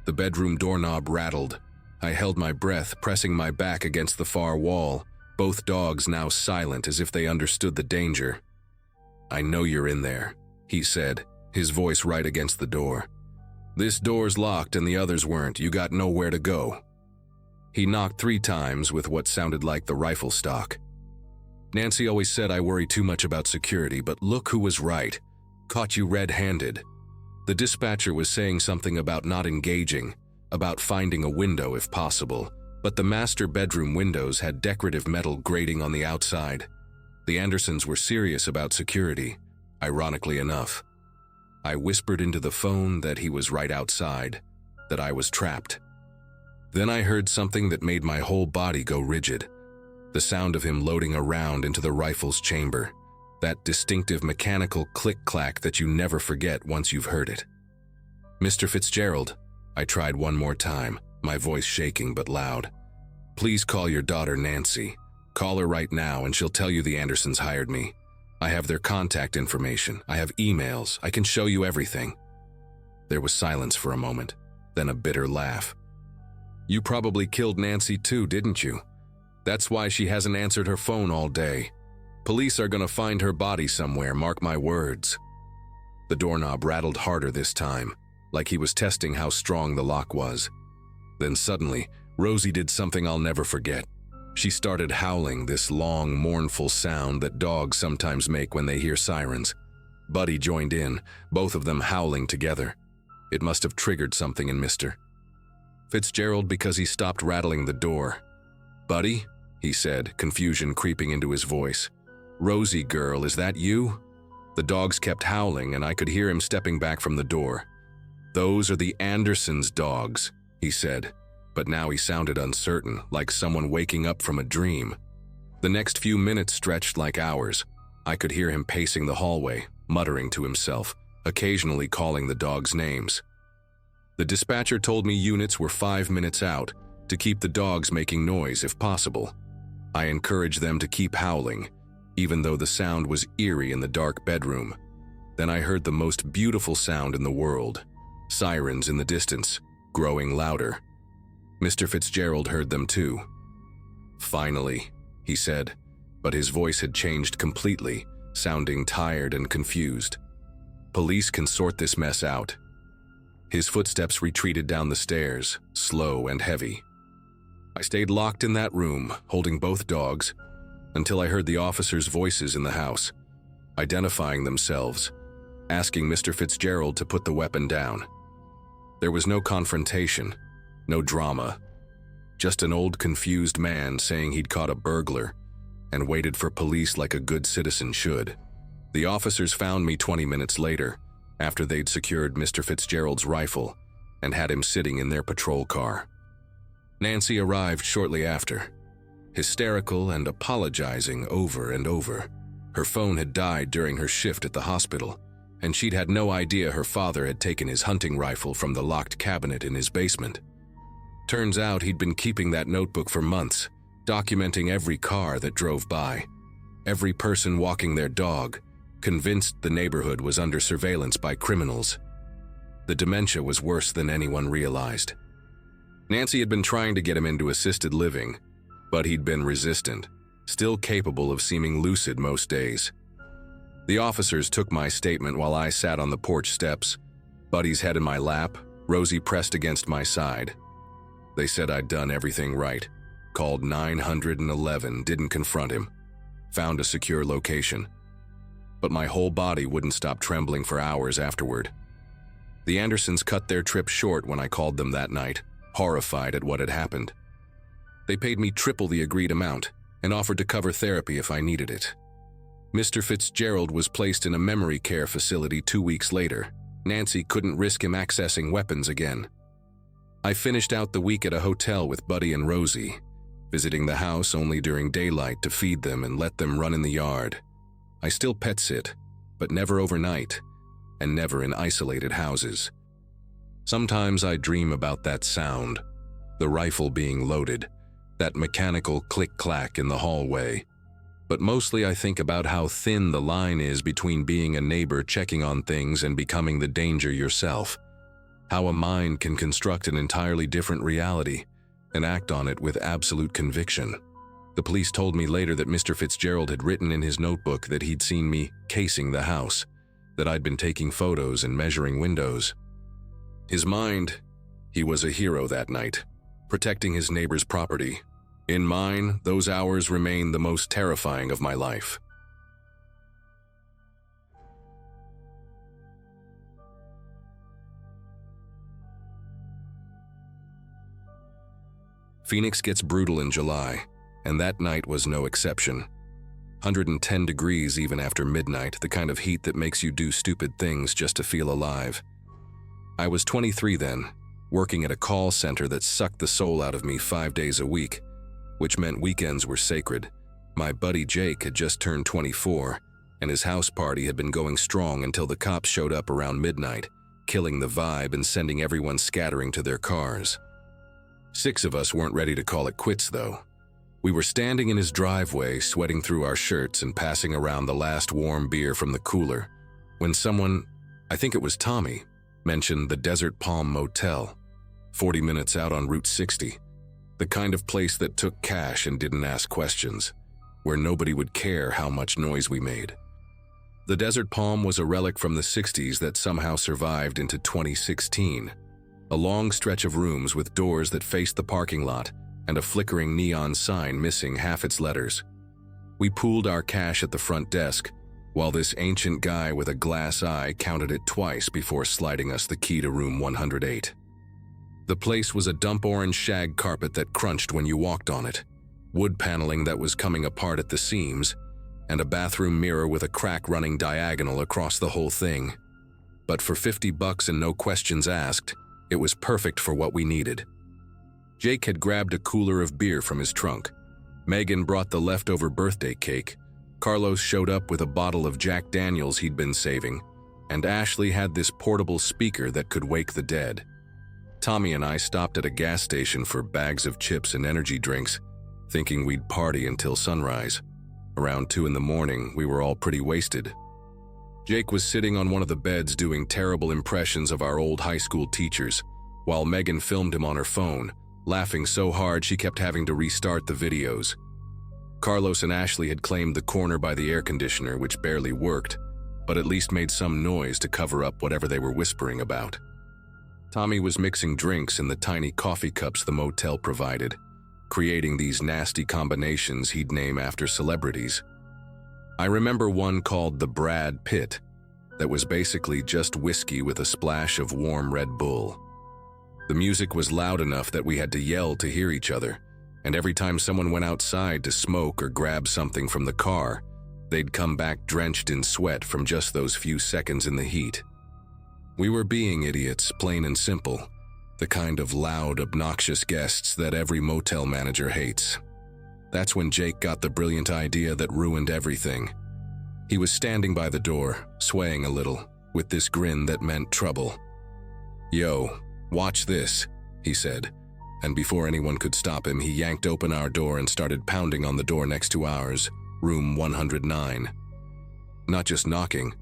The bedroom doorknob rattled. I held my breath, pressing my back against the far wall, both dogs now silent as if they understood the danger. I know you're in there, he said, his voice right against the door. This door's locked and the others weren't. You got nowhere to go. He knocked 3 times with what sounded like the rifle stock. Nancy always said I worry too much about security, but look who was right. Caught you red-handed. The dispatcher was saying something about not engaging, about finding a window if possible, but the master bedroom windows had decorative metal grating on the outside. The Andersons were serious about security, ironically enough. I whispered into the phone that he was right outside, that I was trapped. Then I heard something that made my whole body go rigid. The sound of him loading around into the rifle's chamber. That distinctive mechanical click-clack that you never forget once you've heard it. Mr. Fitzgerald, I tried one more time, my voice shaking but loud. Please call your daughter Nancy. Call her right now and she'll tell you the Andersons hired me. I have their contact information. I have emails. I can show you everything. There was silence for a moment, then a bitter laugh. You probably killed Nancy too, didn't you? That's why she hasn't answered her phone all day. Police are gonna find her body somewhere, mark my words. The doorknob rattled harder this time, like he was testing how strong the lock was. Then suddenly, Rosie did something I'll never forget. She started howling, this long, mournful sound that dogs sometimes make when they hear sirens. Buddy joined in, both of them howling together. It must have triggered something in Mr. Fitzgerald because he stopped rattling the door. Buddy, he said, confusion creeping into his voice. Rosie girl, is that you? The dogs kept howling and I could hear him stepping back from the door. Those are the Andersons' dogs, he said. But now he sounded uncertain, like someone waking up from a dream. The next few minutes stretched like hours. I could hear him pacing the hallway, muttering to himself, occasionally calling the dogs names. The dispatcher told me units were 5 minutes out, to keep the dogs making noise if possible. I encouraged them to keep howling, even though the sound was eerie in the dark bedroom. Then I heard the most beautiful sound in the world. Sirens in the distance, growing louder. Mr. Fitzgerald heard them too. Finally, he said, but his voice had changed completely, sounding tired and confused. Police can sort this mess out. His footsteps retreated down the stairs, slow and heavy. I stayed locked in that room, holding both dogs, until I heard the officers' voices in the house, identifying themselves, asking Mr. Fitzgerald to put the weapon down. There was no confrontation. No drama, just an old confused man saying he'd caught a burglar and waited for police like a good citizen should. The officers found me 20 minutes later, after they'd secured Mr. Fitzgerald's rifle and had him sitting in their patrol car. Nancy arrived shortly after, hysterical and apologizing over and over. Her phone had died during her shift at the hospital, and she'd had no idea her father had taken his hunting rifle from the locked cabinet in his basement. Turns out he'd been keeping that notebook for months, documenting every car that drove by, every person walking their dog, convinced the neighborhood was under surveillance by criminals. The dementia was worse than anyone realized. Nancy had been trying to get him into assisted living, but he'd been resistant, still capable of seeming lucid most days. The officers took my statement while I sat on the porch steps, Buddy's head in my lap, Rosie pressed against my side. They said I'd done everything right, called 911, didn't confront him, found a secure location. But my whole body wouldn't stop trembling for hours afterward. The Andersons cut their trip short when I called them that night, horrified at what had happened. They paid me triple the agreed amount and offered to cover therapy if I needed it. Mr. Fitzgerald was placed in a memory care facility 2 weeks later. Nancy couldn't risk him accessing weapons again. I finished out the week at a hotel with Buddy and Rosie, visiting the house only during daylight to feed them and let them run in the yard. I still pet sit, but never overnight, and never in isolated houses. Sometimes I dream about that sound, the rifle being loaded, that mechanical click-clack in the hallway. But mostly I think about how thin the line is between being a neighbor checking on things and becoming the danger yourself. How a mind can construct an entirely different reality and act on it with absolute conviction. The police told me later that Mr. Fitzgerald had written in his notebook that he'd seen me casing the house, that I'd been taking photos and measuring windows. His mind, he was a hero that night, protecting his neighbor's property. In mine, those hours remain the most terrifying of my life. Phoenix gets brutal in July, and that night was no exception. 110 degrees even after midnight, the kind of heat that makes you do stupid things just to feel alive. I was 23 then, working at a call center that sucked the soul out of me 5 days a week, which meant weekends were sacred. My buddy Jake had just turned 24, and his house party had been going strong until the cops showed up around midnight, killing the vibe and sending everyone scattering to their cars. 6 of us weren't ready to call it quits, though. We were standing in his driveway, sweating through our shirts and passing around the last warm beer from the cooler, when someone, I think it was Tommy, mentioned the Desert Palm Motel, 40 minutes out on Route 60, the kind of place that took cash and didn't ask questions, where nobody would care how much noise we made. The Desert Palm was a relic from the 60s that somehow survived into 2016, a long stretch of rooms with doors that faced the parking lot and a flickering neon sign missing half its letters. We pooled our cash at the front desk, while this ancient guy with a glass eye counted it twice before sliding us the key to room 108. The place was a dump orange shag carpet that crunched when you walked on it, wood paneling that was coming apart at the seams, and a bathroom mirror with a crack running diagonal across the whole thing. But for $50 and no questions asked, it was perfect for what we needed. Jake had grabbed a cooler of beer from his trunk. Megan brought the leftover birthday cake. Carlos showed up with a bottle of Jack Daniels he'd been saving, and Ashley had this portable speaker that could wake the dead. Tommy and I stopped at a gas station for bags of chips and energy drinks, thinking we'd party until sunrise. Around 2 in the morning, we were all pretty wasted. Jake was sitting on one of the beds doing terrible impressions of our old high school teachers, while Megan filmed him on her phone, laughing so hard she kept having to restart the videos. Carlos and Ashley had claimed the corner by the air conditioner, which barely worked, but at least made some noise to cover up whatever they were whispering about. Tommy was mixing drinks in the tiny coffee cups the motel provided, creating these nasty combinations he'd name after celebrities. I remember one called the Brad Pitt, that was basically just whiskey with a splash of warm Red Bull. The music was loud enough that we had to yell to hear each other, and every time someone went outside to smoke or grab something from the car, they'd come back drenched in sweat from just those few seconds in the heat. We were being idiots, plain and simple, the kind of loud, obnoxious guests that every motel manager hates. That's when Jake got the brilliant idea that ruined everything. He was standing by the door, swaying a little, with this grin that meant trouble. "Yo, watch this," he said, and before anyone could stop him, he yanked open our door and started pounding on the door next to ours, room 109. Not just knocking,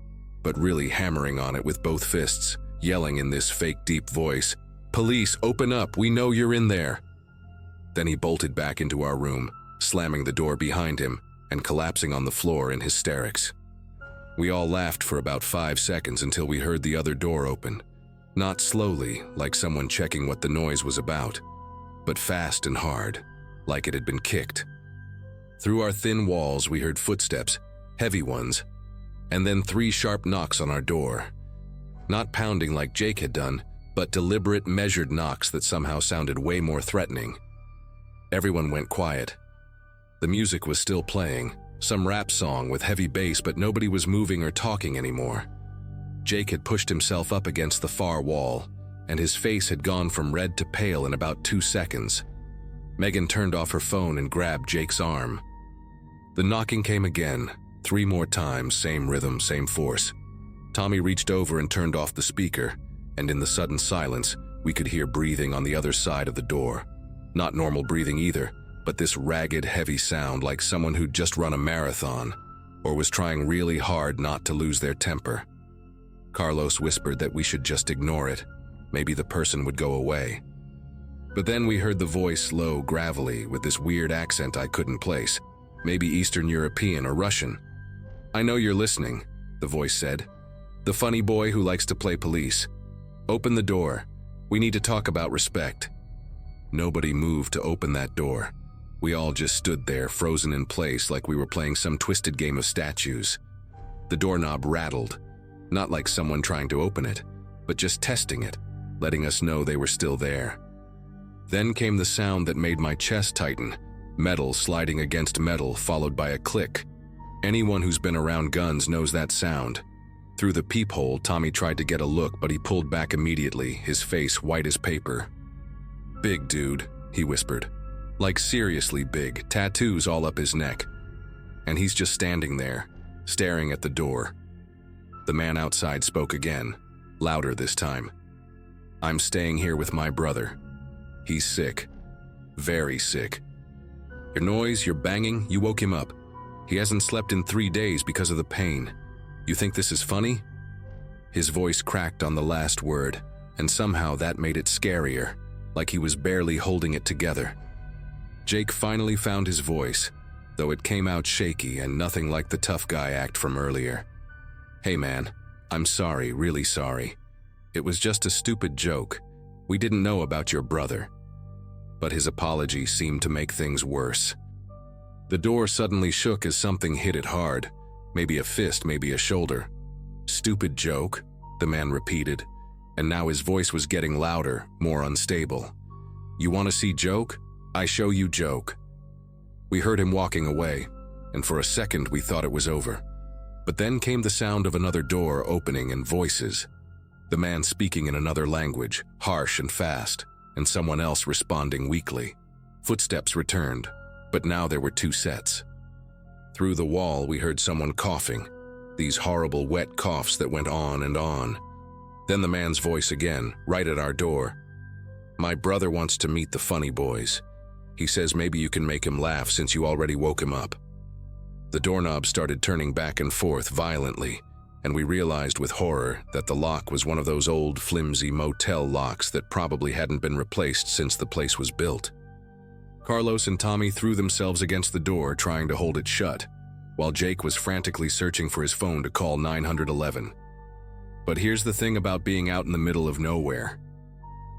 but really hammering on it with both fists, yelling in this fake deep voice, "Police, open up, we know you're in there." Then he bolted back into our room, slamming the door behind him and collapsing on the floor in hysterics. We all laughed for about 5 seconds until we heard the other door open, not slowly, like someone checking what the noise was about, but fast and hard, like it had been kicked. Through our thin walls, we heard footsteps, heavy ones, and then 3 sharp knocks on our door. Not pounding like Jake had done, but deliberate, measured knocks that somehow sounded way more threatening. Everyone went quiet. The music was still playing, some rap song with heavy bass, but nobody was moving or talking anymore. Jake had pushed himself up against the far wall, and his face had gone from red to pale in about 2 seconds. Megan turned off her phone and grabbed Jake's arm. The knocking came again, 3 more times, same rhythm, same force. Tommy reached over and turned off the speaker, and in the sudden silence, we could hear breathing on the other side of the door. Not normal breathing either, but this ragged, heavy sound like someone who'd just run a marathon, or was trying really hard not to lose their temper. Carlos whispered that we should just ignore it. Maybe the person would go away. But then we heard the voice low, gravelly, with this weird accent I couldn't place. Maybe Eastern European or Russian. "I know you're listening," the voice said. "The funny boy who likes to play police. Open the door. We need to talk about respect." Nobody moved to open that door. We all just stood there, frozen in place like we were playing some twisted game of statues. The doorknob rattled, not like someone trying to open it, but just testing it, letting us know they were still there. Then came the sound that made my chest tighten, metal sliding against metal followed by a click. Anyone who's been around guns knows that sound. Through the peephole, Tommy tried to get a look, but he pulled back immediately, his face white as paper. "Big dude," he whispered. "Like seriously big, tattoos all up his neck." And he's just standing there, staring at the door. The man outside spoke again, louder this time. "I'm staying here with my brother. He's sick. Very sick. Your noise, your banging, you woke him up. He hasn't slept in 3 days because of the pain. You think this is funny?" His voice cracked on the last word, and somehow that made it scarier, like he was barely holding it together. Jake finally found his voice, though it came out shaky and nothing like the tough guy act from earlier. "Hey man, I'm sorry, really sorry. It was just a stupid joke. We didn't know about your brother." But his apology seemed to make things worse. The door suddenly shook as something hit it hard. Maybe a fist, maybe a shoulder. "Stupid joke," the man repeated, and now his voice was getting louder, more unstable. "You want to see joke? I show you joke." We heard him walking away, and for a second we thought it was over. But then came the sound of another door opening and voices. The man speaking in another language, harsh and fast, and someone else responding weakly. Footsteps returned, but now there were 2 sets. Through the wall we heard someone coughing, these horrible wet coughs that went on and on. Then the man's voice again, right at our door. "My brother wants to meet the funny boys. He says maybe you can make him laugh since you already woke him up." The doorknob started turning back and forth violently, and we realized with horror that the lock was one of those old flimsy motel locks that probably hadn't been replaced since the place was built. Carlos and Tommy threw themselves against the door trying to hold it shut, while Jake was frantically searching for his phone to call 911. But here's the thing about being out in the middle of nowhere.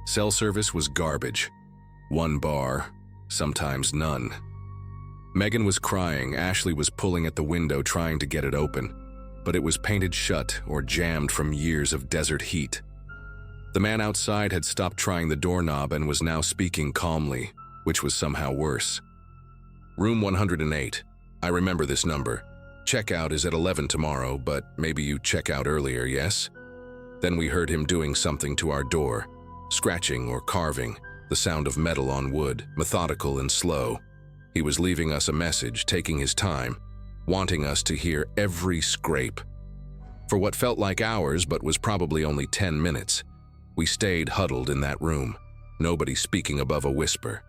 Cell service was garbage. 1 bar, sometimes none. Megan was crying, Ashley was pulling at the window trying to get it open, but it was painted shut or jammed from years of desert heat. The man outside had stopped trying the doorknob and was now speaking calmly, which was somehow worse. "Room 108. I remember this number. Checkout is at 11 tomorrow, but maybe you check out earlier, yes?" Then we heard him doing something to our door, scratching or carving, the sound of metal on wood, methodical and slow. He was leaving us a message, taking his time, wanting us to hear every scrape. For what felt like hours but was probably only 10 minutes, we stayed huddled in that room, nobody speaking above a whisper.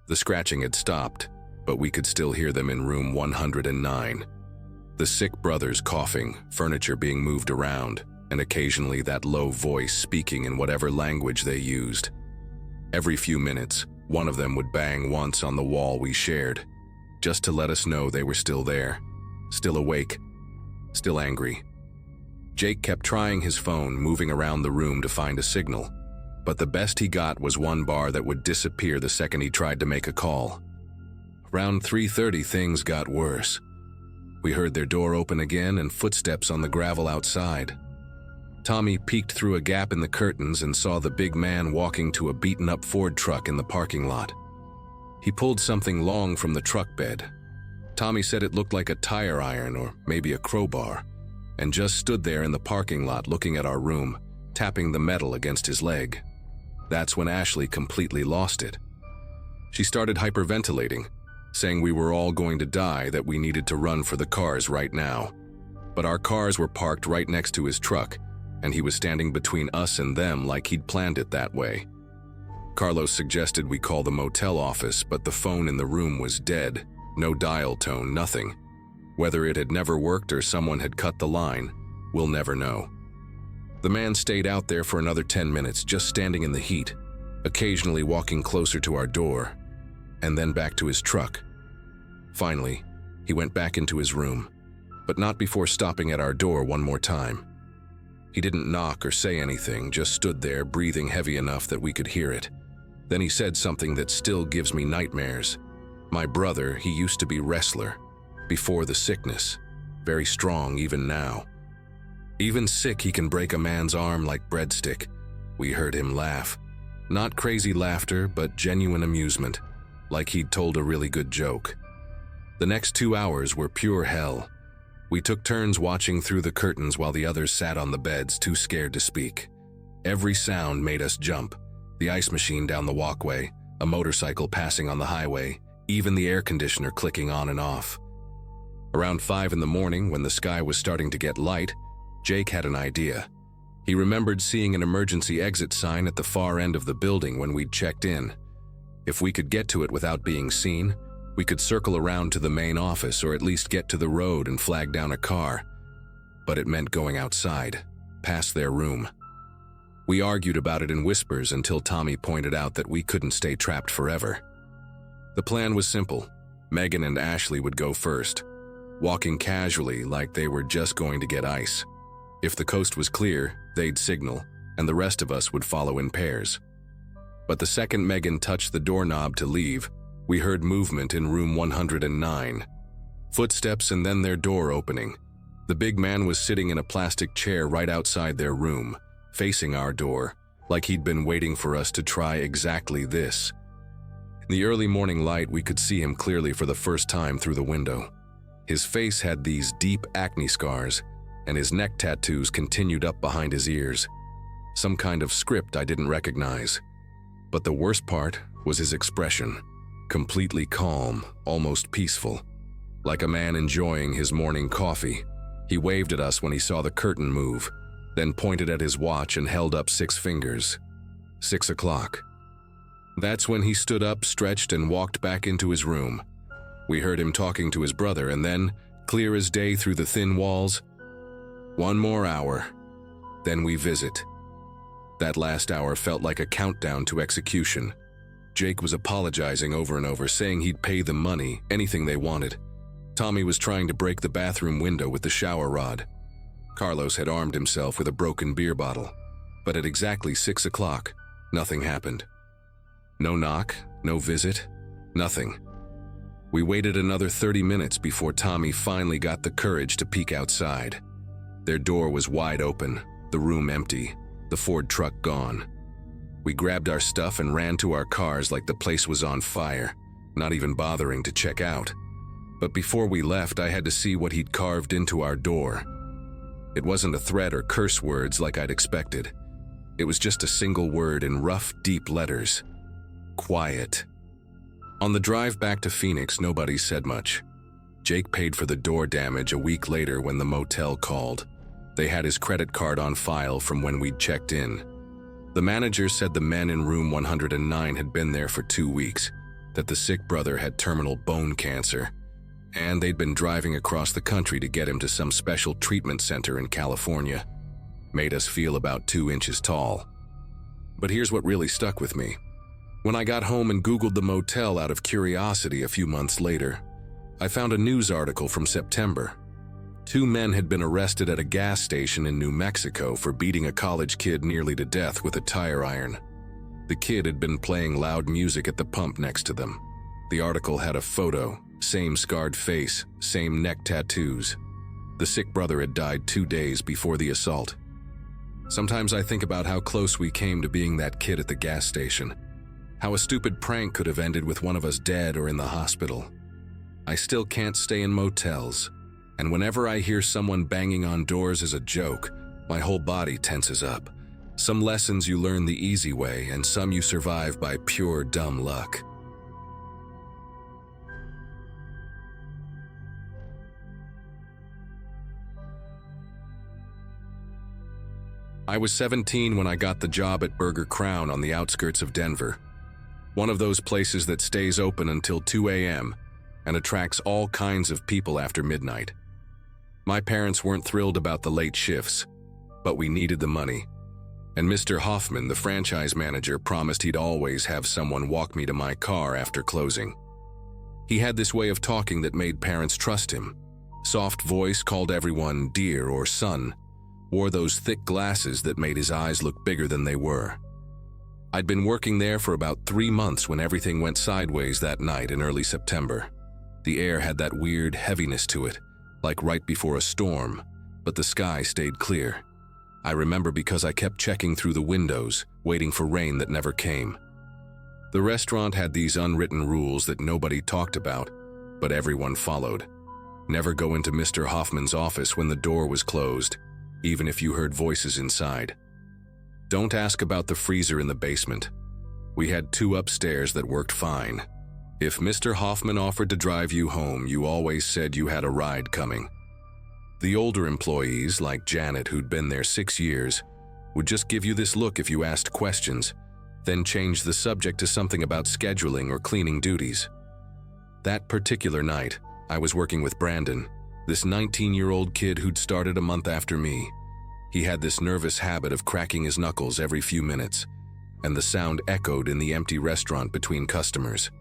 The scratching had stopped, but we could still hear them in room 109. The sick brothers coughing, furniture being moved around, and occasionally that low voice speaking in whatever language they used. Every few minutes, one of them would bang once on the wall we shared, just to let us know they were still there, still awake, still angry. Jake kept trying his phone, moving around the room to find a signal, but the best he got was 1 bar that would disappear the second he tried to make a call. Around 3:30, things got worse. We heard their door open again and footsteps on the gravel outside. Tommy peeked through a gap in the curtains and saw the big man walking to a beaten-up Ford truck in the parking lot. He pulled something long from the truck bed. Tommy said it looked like a tire iron or maybe a crowbar, and just stood there in the parking lot looking at our room, tapping the metal against his leg. That's when Ashley completely lost it. She started hyperventilating, saying we were all going to die, that we needed to run for the cars right now. But our cars were parked right next to his truck, and he was standing between us and them like he'd planned it that way. Carlos suggested we call the motel office, but the phone in the room was dead, no dial tone, nothing. Whether it had never worked or someone had cut the line, we'll never know. The man stayed out there for another 10 minutes, just standing in the heat, occasionally walking closer to our door, and then back to his truck. Finally, he went back into his room, but not before stopping at our door one more time. He didn't knock or say anything, just stood there breathing heavy enough that we could hear it. Then he said something that still gives me nightmares. My brother, he used to be wrestler, before the sickness, very strong even now. Even sick, he can break a man's arm like breadstick. We heard him laugh. Not crazy laughter, but genuine amusement, like he'd told a really good joke. The next 2 hours were pure hell. We took turns watching through the curtains while the others sat on the beds, too scared to speak. Every sound made us jump. The ice machine down the walkway, a motorcycle passing on the highway, even the air conditioner clicking on and off. Around 5 in the morning, when the sky was starting to get light, Jake had an idea. He remembered seeing an emergency exit sign at the far end of the building when we'd checked in. If we could get to it without being seen, we could circle around to the main office or at least get to the road and flag down a car. But it meant going outside, past their room. We argued about it in whispers until Tommy pointed out that we couldn't stay trapped forever. The plan was simple. Megan and Ashley would go first, walking casually like they were just going to get ice. If the coast was clear, they'd signal, and the rest of us would follow in pairs. But the second Megan touched the doorknob to leave, we heard movement in room 109. Footsteps and then their door opening. The big man was sitting in a plastic chair right outside their room, facing our door, like he'd been waiting for us to try exactly this. In the early morning light, we could see him clearly for the first time through the window. His face had these deep acne scars, and his neck tattoos continued up behind his ears. Some kind of script I didn't recognize. But the worst part was his expression. Completely calm, almost peaceful. Like a man enjoying his morning coffee. He waved at us when he saw the curtain move, then pointed at his watch and held up 6 fingers. 6 o'clock. That's when he stood up, stretched, and walked back into his room. We heard him talking to his brother, and then, clear as day through the thin walls, 1 more hour, then we visit. That last hour felt like a countdown to execution. Jake was apologizing over and over, saying he'd pay them money, anything they wanted. Tommy was trying to break the bathroom window with the shower rod. Carlos had armed himself with a broken beer bottle. But at exactly 6 o'clock, nothing happened. No knock, no visit, nothing. We waited another 30 minutes before Tommy finally got the courage to peek outside. Their door was wide open, the room empty, the Ford truck gone. We grabbed our stuff and ran to our cars like the place was on fire, not even bothering to check out. But before we left, I had to see what he'd carved into our door. It wasn't a threat or curse words like I'd expected. It was just a single word in rough, deep letters. Quiet. On the drive back to Phoenix, nobody said much. Jake paid for the door damage a week later when the motel called. They had his credit card on file from when we'd checked in. The manager said the men in room 109 had been there for 2 weeks, that the sick brother had terminal bone cancer, and they'd been driving across the country to get him to some special treatment center in California. Made us feel about 2 inches tall. But here's what really stuck with me. When I got home and Googled the motel out of curiosity a few months later, I found a news article from September. 2 men had been arrested at a gas station in New Mexico for beating a college kid nearly to death with a tire iron. The kid had been playing loud music at the pump next to them. The article had a photo, same scarred face, same neck tattoos. The sick brother had died 2 days before the assault. Sometimes I think about how close we came to being that kid at the gas station. How a stupid prank could have ended with one of us dead or in the hospital. I still can't stay in motels. And whenever I hear someone banging on doors as a joke, my whole body tenses up. Some lessons you learn the easy way, and some you survive by pure dumb luck. I was 17 when I got the job at Burger Crown on the outskirts of Denver. One of those places that stays open until 2 a.m. and attracts all kinds of people after midnight. My parents weren't thrilled about the late shifts, but we needed the money. And Mr. Hoffman, the franchise manager, promised he'd always have someone walk me to my car after closing. He had this way of talking that made parents trust him. Soft voice, called everyone dear or son, wore those thick glasses that made his eyes look bigger than they were. I'd been working there for about 3 months when everything went sideways that night in early September. The air had that weird heaviness to it, like right before a storm, but the sky stayed clear. I remember because I kept checking through the windows, waiting for rain that never came. The restaurant had these unwritten rules that nobody talked about, but everyone followed. Never go into Mr. Hoffman's office when the door was closed, even if you heard voices inside. Don't ask about the freezer in the basement. We had 2 upstairs that worked fine. If Mr. Hoffman offered to drive you home, you always said you had a ride coming. The older employees, like Janet, who'd been there 6 years, would just give you this look if you asked questions, then change the subject to something about scheduling or cleaning duties. That particular night, I was working with Brandon, this 19-year-old kid who'd started a month after me. He had this nervous habit of cracking his knuckles every few minutes, and the sound echoed in the empty restaurant between customers.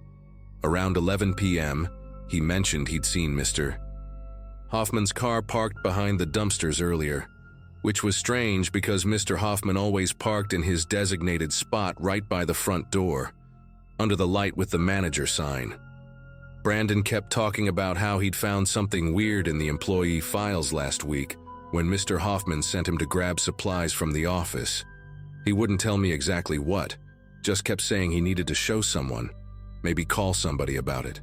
Around 11 p.m., he mentioned he'd seen Mr. Hoffman's car parked behind the dumpsters earlier, which was strange because Mr. Hoffman always parked in his designated spot right by the front door, under the light with the manager sign. Brandon kept talking about how he'd found something weird in the employee files last week when Mr. Hoffman sent him to grab supplies from the office. He wouldn't tell me exactly what, just kept saying he needed to show someone, maybe call somebody about it.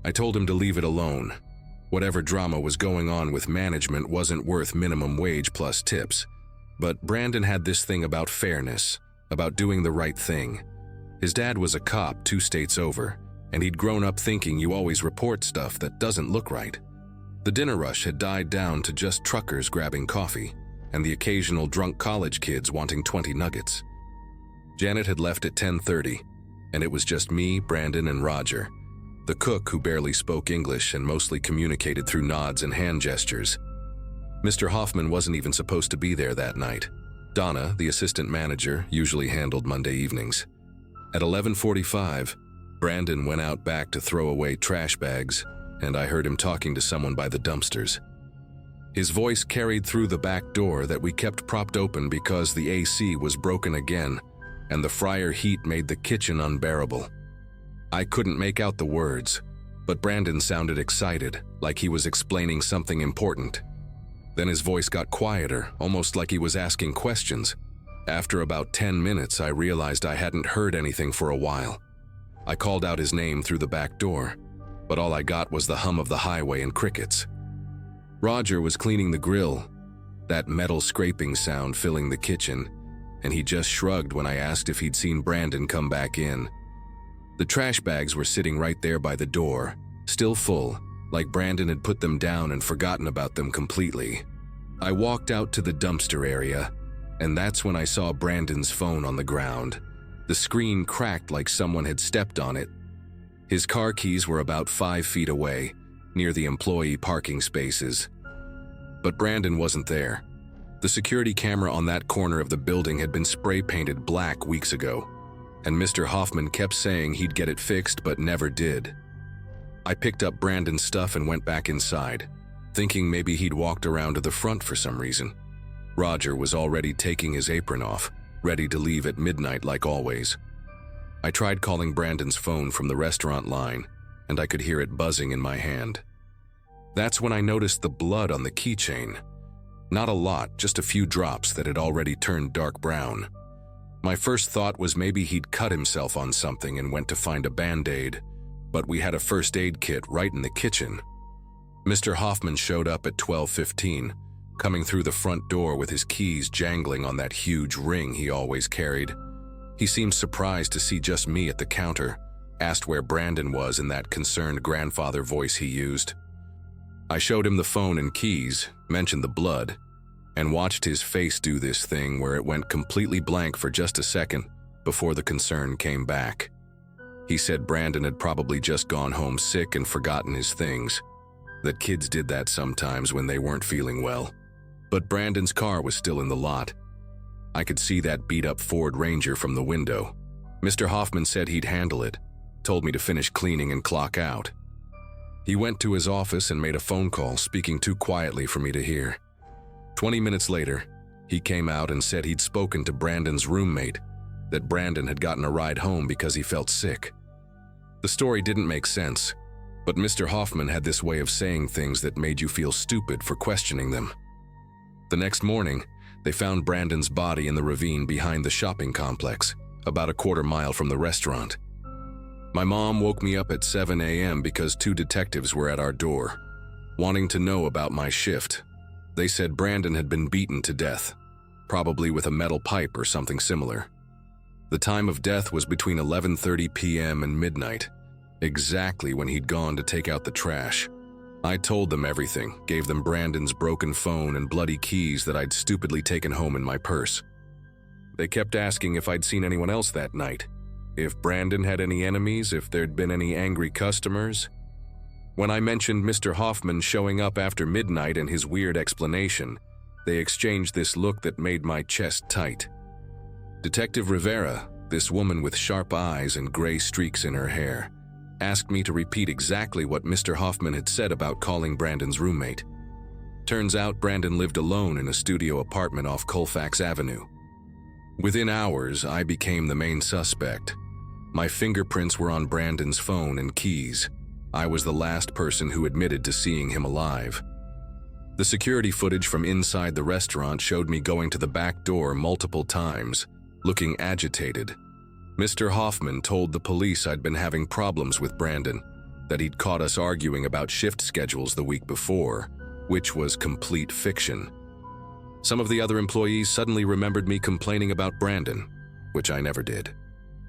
I told him to leave it alone. Whatever drama was going on with management wasn't worth minimum wage plus tips. But Brandon had this thing about fairness, about doing the right thing. His dad was a cop 2 states over, and he'd grown up thinking you always report stuff that doesn't look right. The dinner rush had died down to just truckers grabbing coffee, and the occasional drunk college kids wanting 20 nuggets. Janet had left at 10:30, and it was just me, Brandon, and Roger, the cook who barely spoke English and mostly communicated through nods and hand gestures. Mr. Hoffman wasn't even supposed to be there that night. Donna, the assistant manager, usually handled Monday evenings. At 11:45, Brandon went out back to throw away trash bags, and I heard him talking to someone by the dumpsters. His voice carried through the back door that we kept propped open because the AC was broken again, and the fryer heat made the kitchen unbearable. I couldn't make out the words, but Brandon sounded excited, like he was explaining something important. Then his voice got quieter, almost like he was asking questions. After about 10 minutes, I realized I hadn't heard anything for a while. I called out his name through the back door, but all I got was the hum of the highway and crickets. Roger was cleaning the grill, that metal scraping sound filling the kitchen, and he just shrugged when I asked if he'd seen Brandon come back in. The trash bags were sitting right there by the door, still full, like Brandon had put them down and forgotten about them completely. I walked out to the dumpster area, and that's when I saw Brandon's phone on the ground. The screen cracked like someone had stepped on it. His car keys were about 5 feet away, near the employee parking spaces. But Brandon wasn't there. The security camera on that corner of the building had been spray-painted black weeks ago, and Mr. Hoffman kept saying he'd get it fixed but never did. I picked up Brandon's stuff and went back inside, thinking maybe he'd walked around to the front for some reason. Roger was already taking his apron off, ready to leave at midnight like always. I tried calling Brandon's phone from the restaurant line, and I could hear it buzzing in my hand. That's when I noticed the blood on the keychain. Not a lot, just a few drops that had already turned dark brown. My first thought was maybe he'd cut himself on something and went to find a Band-Aid, but we had a first aid kit right in the kitchen. Mr. Hoffman showed up at 12:15, coming through the front door with his keys jangling on that huge ring he always carried. He seemed surprised to see just me at the counter, asked where Brandon was in that concerned grandfather voice he used. I showed him the phone and keys, mentioned the blood, and watched his face do this thing where it went completely blank for just a second before the concern came back. He said Brandon had probably just gone home sick and forgotten his things, that kids did that sometimes when they weren't feeling well. But Brandon's car was still in the lot. I could see that beat-up Ford Ranger from the window. Mr. Hoffman said he'd handle it, told me to finish cleaning and clock out. He went to his office and made a phone call, speaking too quietly for me to hear. 20 minutes later, he came out and said he'd spoken to Brandon's roommate, that Brandon had gotten a ride home because he felt sick. The story didn't make sense, but Mr. Hoffman had this way of saying things that made you feel stupid for questioning them. The next morning, they found Brandon's body in the ravine behind the shopping complex, about a quarter mile from the restaurant. My mom woke me up at 7 a.m. because 2 detectives were at our door, wanting to know about my shift. They said Brandon had been beaten to death, probably with a metal pipe or something similar. The time of death was between 11:30 p.m. and midnight, exactly when he'd gone to take out the trash. I told them everything, gave them Brandon's broken phone and bloody keys that I'd stupidly taken home in my purse. They kept asking if I'd seen anyone else that night, if Brandon had any enemies, if there'd been any angry customers. When I mentioned Mr. Hoffman showing up after midnight and his weird explanation, they exchanged this look that made my chest tight. Detective Rivera, this woman with sharp eyes and gray streaks in her hair, asked me to repeat exactly what Mr. Hoffman had said about calling Brandon's roommate. Turns out Brandon lived alone in a studio apartment off Colfax Avenue. Within hours, I became the main suspect. My fingerprints were on Brandon's phone and keys. I was the last person who admitted to seeing him alive. The security footage from inside the restaurant showed me going to the back door multiple times, looking agitated. Mr. Hoffman told the police I'd been having problems with Brandon, that he'd caught us arguing about shift schedules the week before, which was complete fiction. Some of the other employees suddenly remembered me complaining about Brandon, which I never did.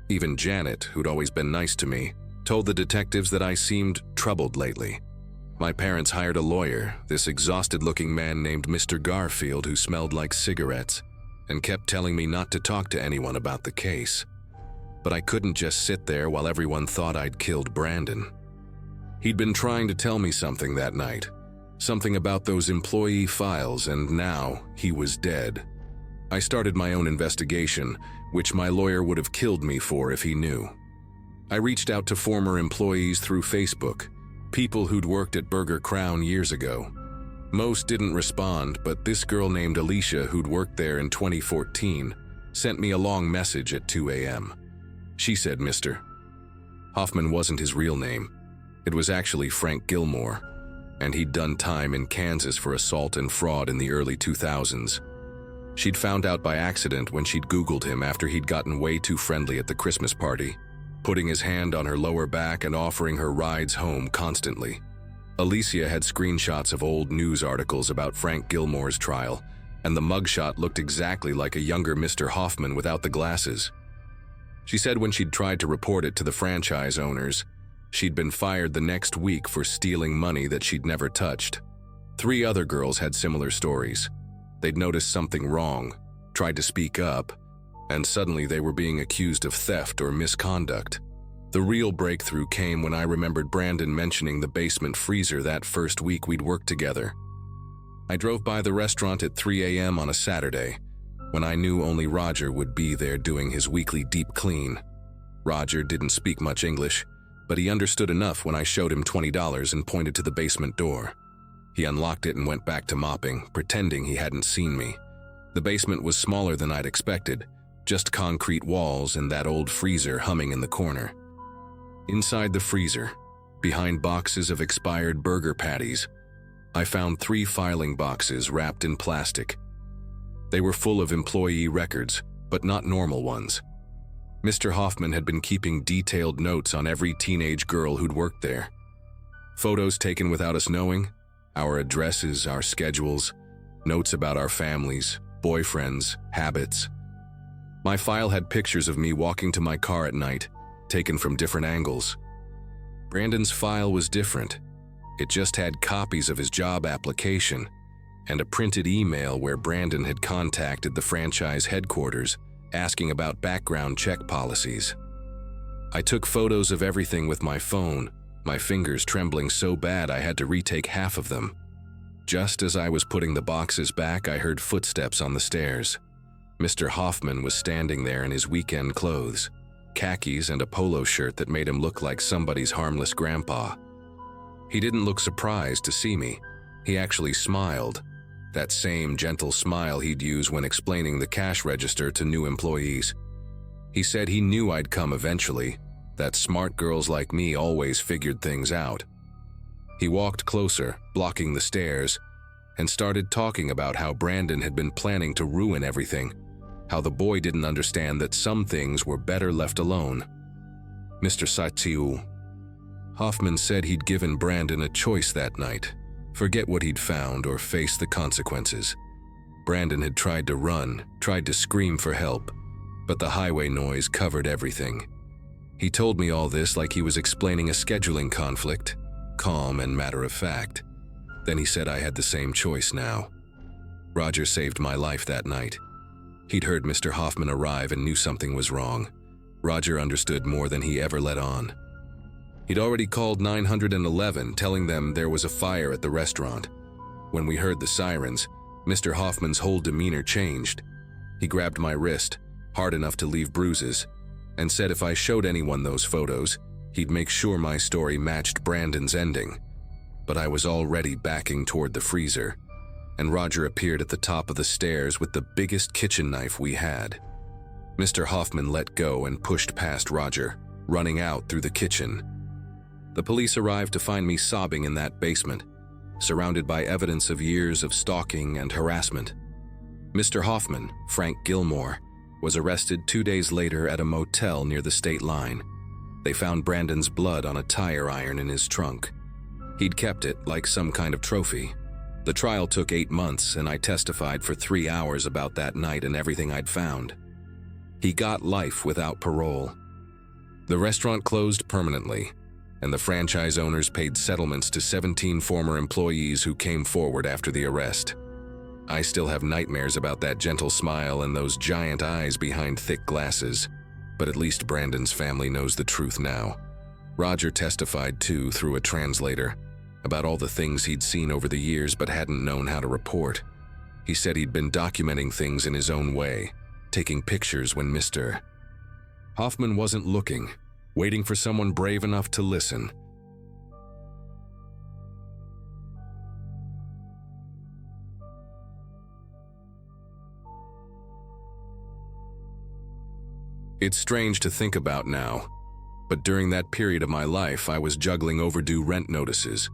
Even Janet, who'd always been nice to me, told the detectives that I seemed troubled lately. My parents hired a lawyer, this exhausted-looking man named Mr. Garfield who smelled like cigarettes, and kept telling me not to talk to anyone about the case. But I couldn't just sit there while everyone thought I'd killed Brandon. He'd been trying to tell me something that night, something about those employee files, and now he was dead. I started my own investigation, which my lawyer would have killed me for if he knew. I reached out to former employees through Facebook, people who'd worked at Burger Crown years ago. Most didn't respond, but this girl named Alicia, who'd worked there in 2014, sent me a long message at 2 a.m. She said Mr. Hoffman wasn't his real name. It was actually Frank Gilmore, and he'd done time in Kansas for assault and fraud in the early 2000s. She'd found out by accident when she'd Googled him after he'd gotten way too friendly at the Christmas party, putting his hand on her lower back and offering her rides home constantly. Alicia had screenshots of old news articles about Frank Gilmore's trial, and the mugshot looked exactly like a younger Mr. Hoffman without the glasses. She said when she'd tried to report it to the franchise owners, she'd been fired the next week for stealing money that she'd never touched. 3 other girls had similar stories. They'd noticed something wrong, tried to speak up, and suddenly they were being accused of theft or misconduct. The real breakthrough came when I remembered Brandon mentioning the basement freezer that first week we'd worked together. I drove by the restaurant at 3 a.m. on a Saturday, when I knew only Roger would be there doing his weekly deep clean. Roger didn't speak much English, but he understood enough when I showed him $20 and pointed to the basement door. He unlocked it and went back to mopping, pretending he hadn't seen me. The basement was smaller than I'd expected, just concrete walls and that old freezer humming in the corner. Inside the freezer, behind boxes of expired burger patties, I found 3 filing boxes wrapped in plastic. They were full of employee records, but not normal ones. Mr. Hoffman had been keeping detailed notes on every teenage girl who'd worked there. Photos taken without us knowing, our addresses, our schedules, notes about our families, boyfriends, habits. My file had pictures of me walking to my car at night, taken from different angles. Brandon's file was different. It just had copies of his job application and a printed email where Brandon had contacted the franchise headquarters asking about background check policies. I took photos of everything with my phone, my fingers trembling so bad I had to retake half of them. Just as I was putting the boxes back, I heard footsteps on the stairs. Mr. Hoffman was standing there in his weekend clothes, khakis and a polo shirt that made him look like somebody's harmless grandpa. He didn't look surprised to see me. He actually smiled, that same gentle smile he'd use when explaining the cash register to new employees. He said he knew I'd come eventually, that smart girls like me always figured things out. He walked closer, blocking the stairs, and started talking about how Brandon had been planning to ruin everything, how the boy didn't understand that some things were better left alone. Mr. Satiu, Hoffman said he'd given Brandon a choice that night. Forget what he'd found or face the consequences. Brandon had tried to run, tried to scream for help, but the highway noise covered everything. He told me all this like he was explaining a scheduling conflict, calm and matter-of-fact. Then he said I had the same choice now. Roger saved my life that night. He'd heard Mr. Hoffman arrive and knew something was wrong. Roger understood more than he ever let on. He'd already called 911, telling them there was a fire at the restaurant. When we heard the sirens, Mr. Hoffman's whole demeanor changed. He grabbed my wrist, hard enough to leave bruises, and said if I showed anyone those photos, he'd make sure my story matched Brandon's ending. But I was already backing toward the freezer, and Roger appeared at the top of the stairs with the biggest kitchen knife we had. Mr. Hoffman let go and pushed past Roger, running out through the kitchen. The police arrived to find me sobbing in that basement, surrounded by evidence of years of stalking and harassment. Mr. Hoffman, Frank Gilmore, was arrested 2 days later at a motel near the state line. They found Brandon's blood on a tire iron in his trunk. He'd kept it like some kind of trophy. The trial took 8 months, and I testified for 3 hours about that night and everything I'd found. He got life without parole. The restaurant closed permanently, and the franchise owners paid settlements to 17 former employees who came forward after the arrest. I still have nightmares about that gentle smile and those giant eyes behind thick glasses, but at least Brandon's family knows the truth now. Roger testified too, through a translator, about all the things he'd seen over the years but hadn't known how to report. He said he'd been documenting things in his own way, taking pictures when Mr. Hoffman wasn't looking, waiting for someone brave enough to listen. It's strange to think about now, but during that period of my life, I was juggling overdue rent notices,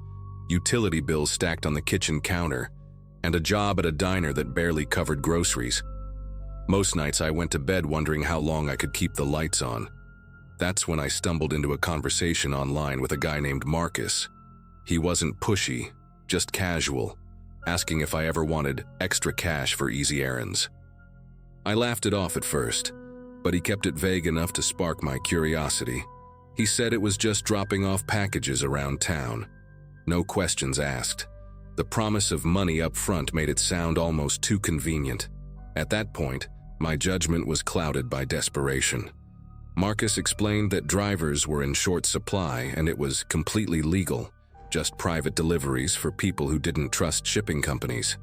utility bills stacked on the kitchen counter, and a job at a diner that barely covered groceries. Most nights I went to bed wondering how long I could keep the lights on. That's when I stumbled into a conversation online with a guy named Marcus. He wasn't pushy, just casual, asking if I ever wanted extra cash for easy errands. I laughed it off at first, but he kept it vague enough to spark my curiosity. He said it was just dropping off packages around town. No questions asked. The promise of money up front made it sound almost too convenient. At that point, my judgment was clouded by desperation. Marcus explained that drivers were in short supply and it was completely legal, just private deliveries for people who didn't trust shipping companies.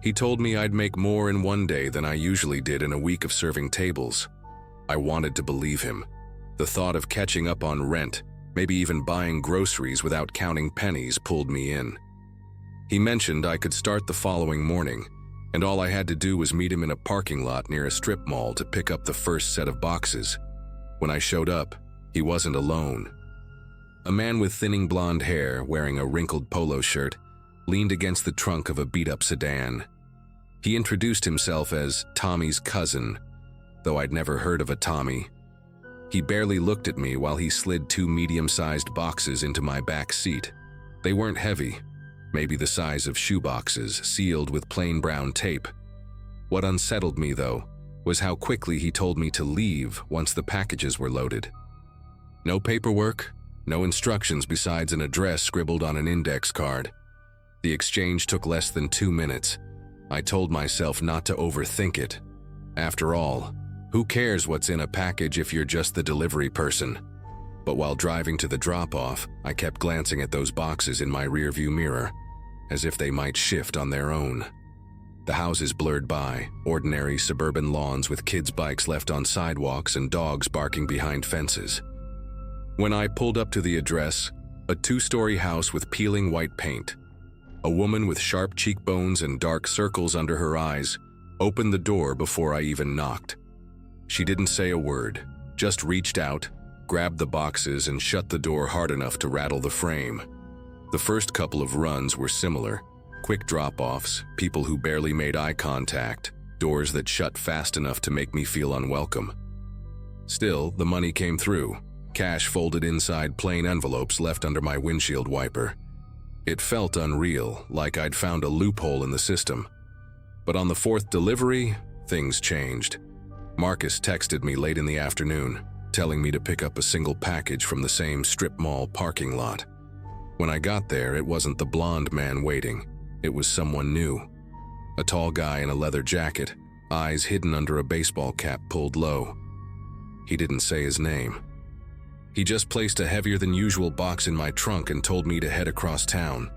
He told me I'd make more in one day than I usually did in a week of serving tables. I wanted to believe him. The thought of catching up on rent, maybe even buying groceries without counting pennies, pulled me in. He mentioned I could start the following morning, and all I had to do was meet him in a parking lot near a strip mall to pick up the first set of boxes. When I showed up, he wasn't alone. A man with thinning blonde hair, wearing a wrinkled polo shirt, leaned against the trunk of a beat-up sedan. He introduced himself as Tommy's cousin, though I'd never heard of a Tommy. He barely looked at me while he slid 2 medium-sized boxes into my back seat. They weren't heavy, maybe the size of shoeboxes, sealed with plain brown tape. What unsettled me, though, was how quickly he told me to leave once the packages were loaded. No paperwork, no instructions besides an address scribbled on an index card. The exchange took less than 2 minutes. I told myself not to overthink it. After all, who cares what's in a package if you're just the delivery person? But while driving to the drop-off, I kept glancing at those boxes in my rearview mirror, as if they might shift on their own. The houses blurred by, ordinary suburban lawns with kids' bikes left on sidewalks and dogs barking behind fences. When I pulled up to the address, a 2-story house with peeling white paint, a woman with sharp cheekbones and dark circles under her eyes opened the door before I even knocked. She didn't say a word, just reached out, grabbed the boxes and shut the door hard enough to rattle the frame. The first couple of runs were similar. Quick drop-offs, people who barely made eye contact, doors that shut fast enough to make me feel unwelcome. Still, the money came through, cash folded inside plain envelopes left under my windshield wiper. It felt unreal, like I'd found a loophole in the system. But on the 4th delivery, things changed. Marcus texted me late in the afternoon, telling me to pick up a single package from the same strip mall parking lot. When I got there, it wasn't the blonde man waiting. It was someone new. A tall guy in a leather jacket, eyes hidden under a baseball cap pulled low. He didn't say his name. He just placed a heavier-than-usual box in my trunk and told me to head across town.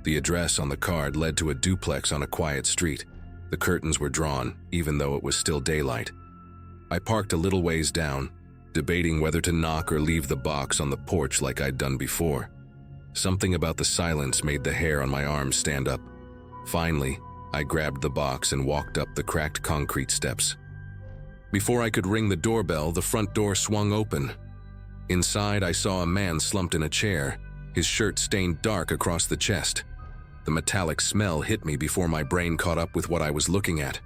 The address on the card led to a duplex on a quiet street. The curtains were drawn, even though it was still daylight. I parked a little ways down, debating whether to knock or leave the box on the porch like I'd done before. Something about the silence made the hair on my arms stand up. Finally, I grabbed the box and walked up the cracked concrete steps. Before I could ring the doorbell, the front door swung open. Inside, I saw a man slumped in a chair, his shirt stained dark across the chest. The metallic smell hit me before my brain caught up with what I was looking at.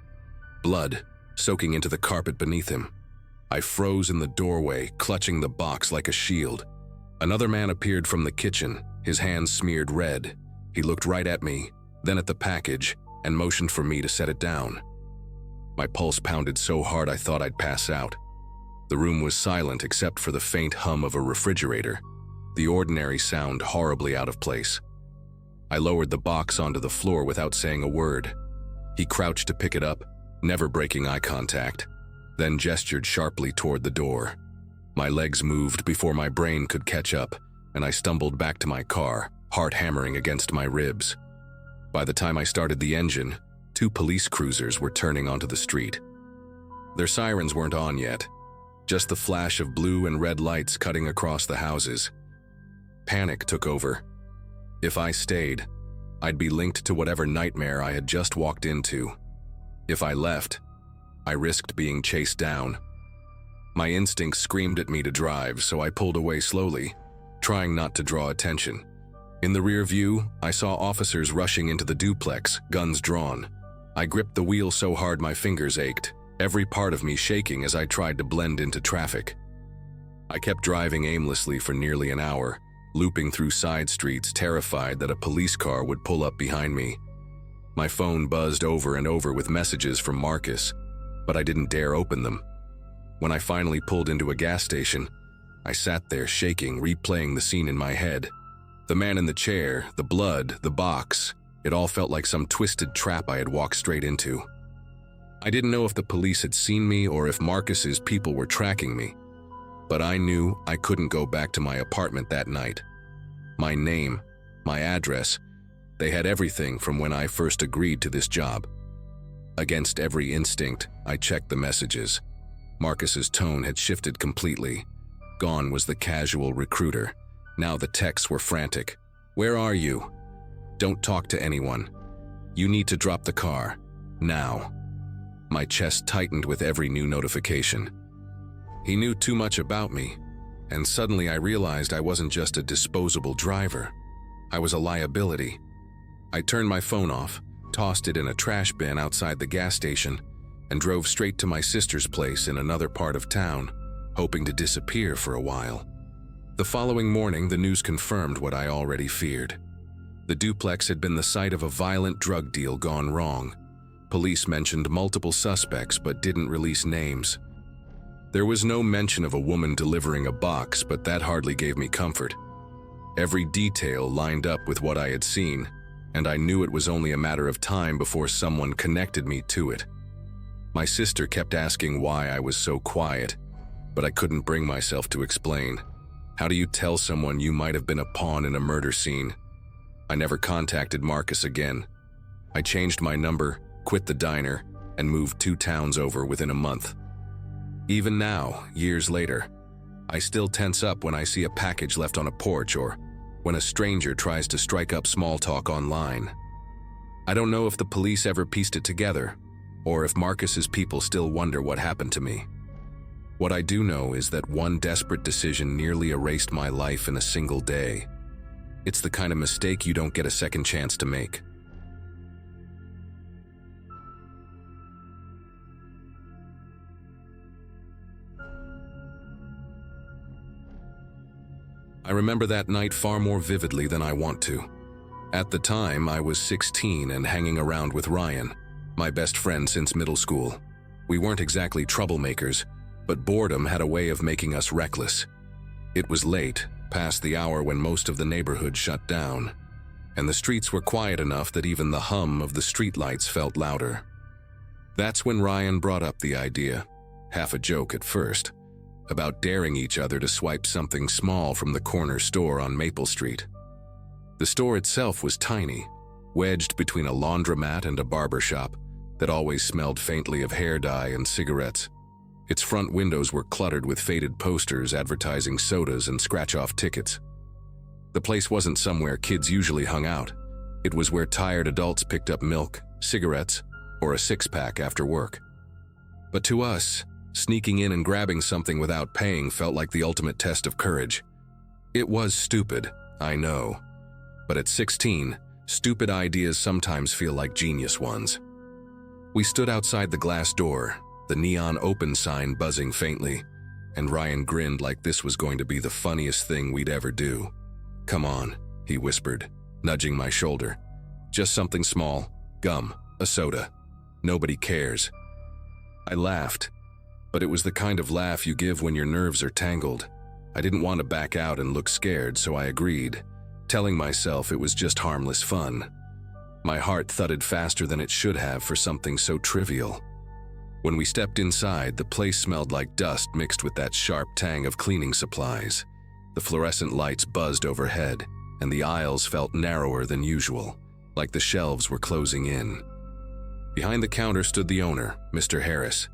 Blood, soaking into the carpet beneath him. I froze in the doorway, clutching the box like a shield. Another man appeared from the kitchen, his hands smeared red. He looked right at me, then at the package, and motioned for me to set it down. My pulse pounded so hard I thought I'd pass out. The room was silent except for the faint hum of a refrigerator, the ordinary sound horribly out of place. I lowered the box onto the floor without saying a word. He crouched to pick it up, never breaking eye contact, then gestured sharply toward the door. My legs moved before my brain could catch up, and I stumbled back to my car, heart hammering against my ribs. By the time I started the engine, 2 police cruisers were turning onto the street. Their sirens weren't on yet, just the flash of blue and red lights cutting across the houses. Panic took over. If I stayed, I'd be linked to whatever nightmare I had just walked into. If I left, I risked being chased down. My instincts screamed at me to drive, so I pulled away slowly, trying not to draw attention. In the rear view, I saw officers rushing into the duplex, guns drawn. I gripped the wheel so hard my fingers ached, every part of me shaking as I tried to blend into traffic. I kept driving aimlessly for nearly an hour, looping through side streets, terrified that a police car would pull up behind me. My phone buzzed over and over with messages from Marcus, but I didn't dare open them. When I finally pulled into a gas station, I sat there shaking, replaying the scene in my head. The man in the chair, the blood, the box, it all felt like some twisted trap I had walked straight into. I didn't know if the police had seen me or if Marcus's people were tracking me, but I knew I couldn't go back to my apartment that night. My name, my address, they had everything from when I first agreed to this job. Against every instinct, I checked the messages. Marcus's tone had shifted completely. Gone was the casual recruiter. Now the texts were frantic. "Where are you? Don't talk to anyone. You need to drop the car. Now." My chest tightened with every new notification. He knew too much about me, and suddenly I realized I wasn't just a disposable driver. I was a liability. I turned my phone off, tossed it in a trash bin outside the gas station, and drove straight to my sister's place in another part of town, hoping to disappear for a while. The following morning, the news confirmed what I already feared. The duplex had been the site of a violent drug deal gone wrong. Police mentioned multiple suspects but didn't release names. There was no mention of a woman delivering a box, but that hardly gave me comfort. Every detail lined up with what I had seen, and I knew it was only a matter of time before someone connected me to it. My sister kept asking why I was so quiet, but I couldn't bring myself to explain. How do you tell someone you might have been a pawn in a murder scene? I never contacted Marcus again. I changed my number, quit the diner, and moved 2 towns over within a month. Even now, years later, I still tense up when I see a package left on a porch or when a stranger tries to strike up small talk online. I don't know if the police ever pieced it together, or if Marcus's people still wonder what happened to me. What I do know is that one desperate decision nearly erased my life in a single day. It's the kind of mistake you don't get a second chance to make. I remember that night far more vividly than I want to. At the time, I was 16 and hanging around with Ryan, my best friend since middle school. We weren't exactly troublemakers, but boredom had a way of making us reckless. It was late, past the hour when most of the neighborhood shut down, and the streets were quiet enough that even the hum of the streetlights felt louder. That's when Ryan brought up the idea, half a joke at first, about daring each other to swipe something small from the corner store on Maple Street. The store itself was tiny, wedged between a laundromat and a barber shop that always smelled faintly of hair dye and cigarettes. Its front windows were cluttered with faded posters advertising sodas and scratch-off tickets. The place wasn't somewhere kids usually hung out. It was where tired adults picked up milk, cigarettes, or a six-pack after work. But to us, sneaking in and grabbing something without paying felt like the ultimate test of courage. It was stupid, I know. But at 16, stupid ideas sometimes feel like genius ones. We stood outside the glass door, the neon open sign buzzing faintly, and Ryan grinned like this was going to be the funniest thing we'd ever do. "Come on," he whispered, nudging my shoulder. "Just something small, gum, a soda. Nobody cares." I laughed. But it was the kind of laugh you give when your nerves are tangled. I didn't want to back out and look scared, so I agreed, telling myself it was just harmless fun. My heart thudded faster than it should have for something so trivial. When we stepped inside, the place smelled like dust mixed with that sharp tang of cleaning supplies. The fluorescent lights buzzed overhead, and the aisles felt narrower than usual, like the shelves were closing in. Behind the counter stood the owner, Mr. Harris.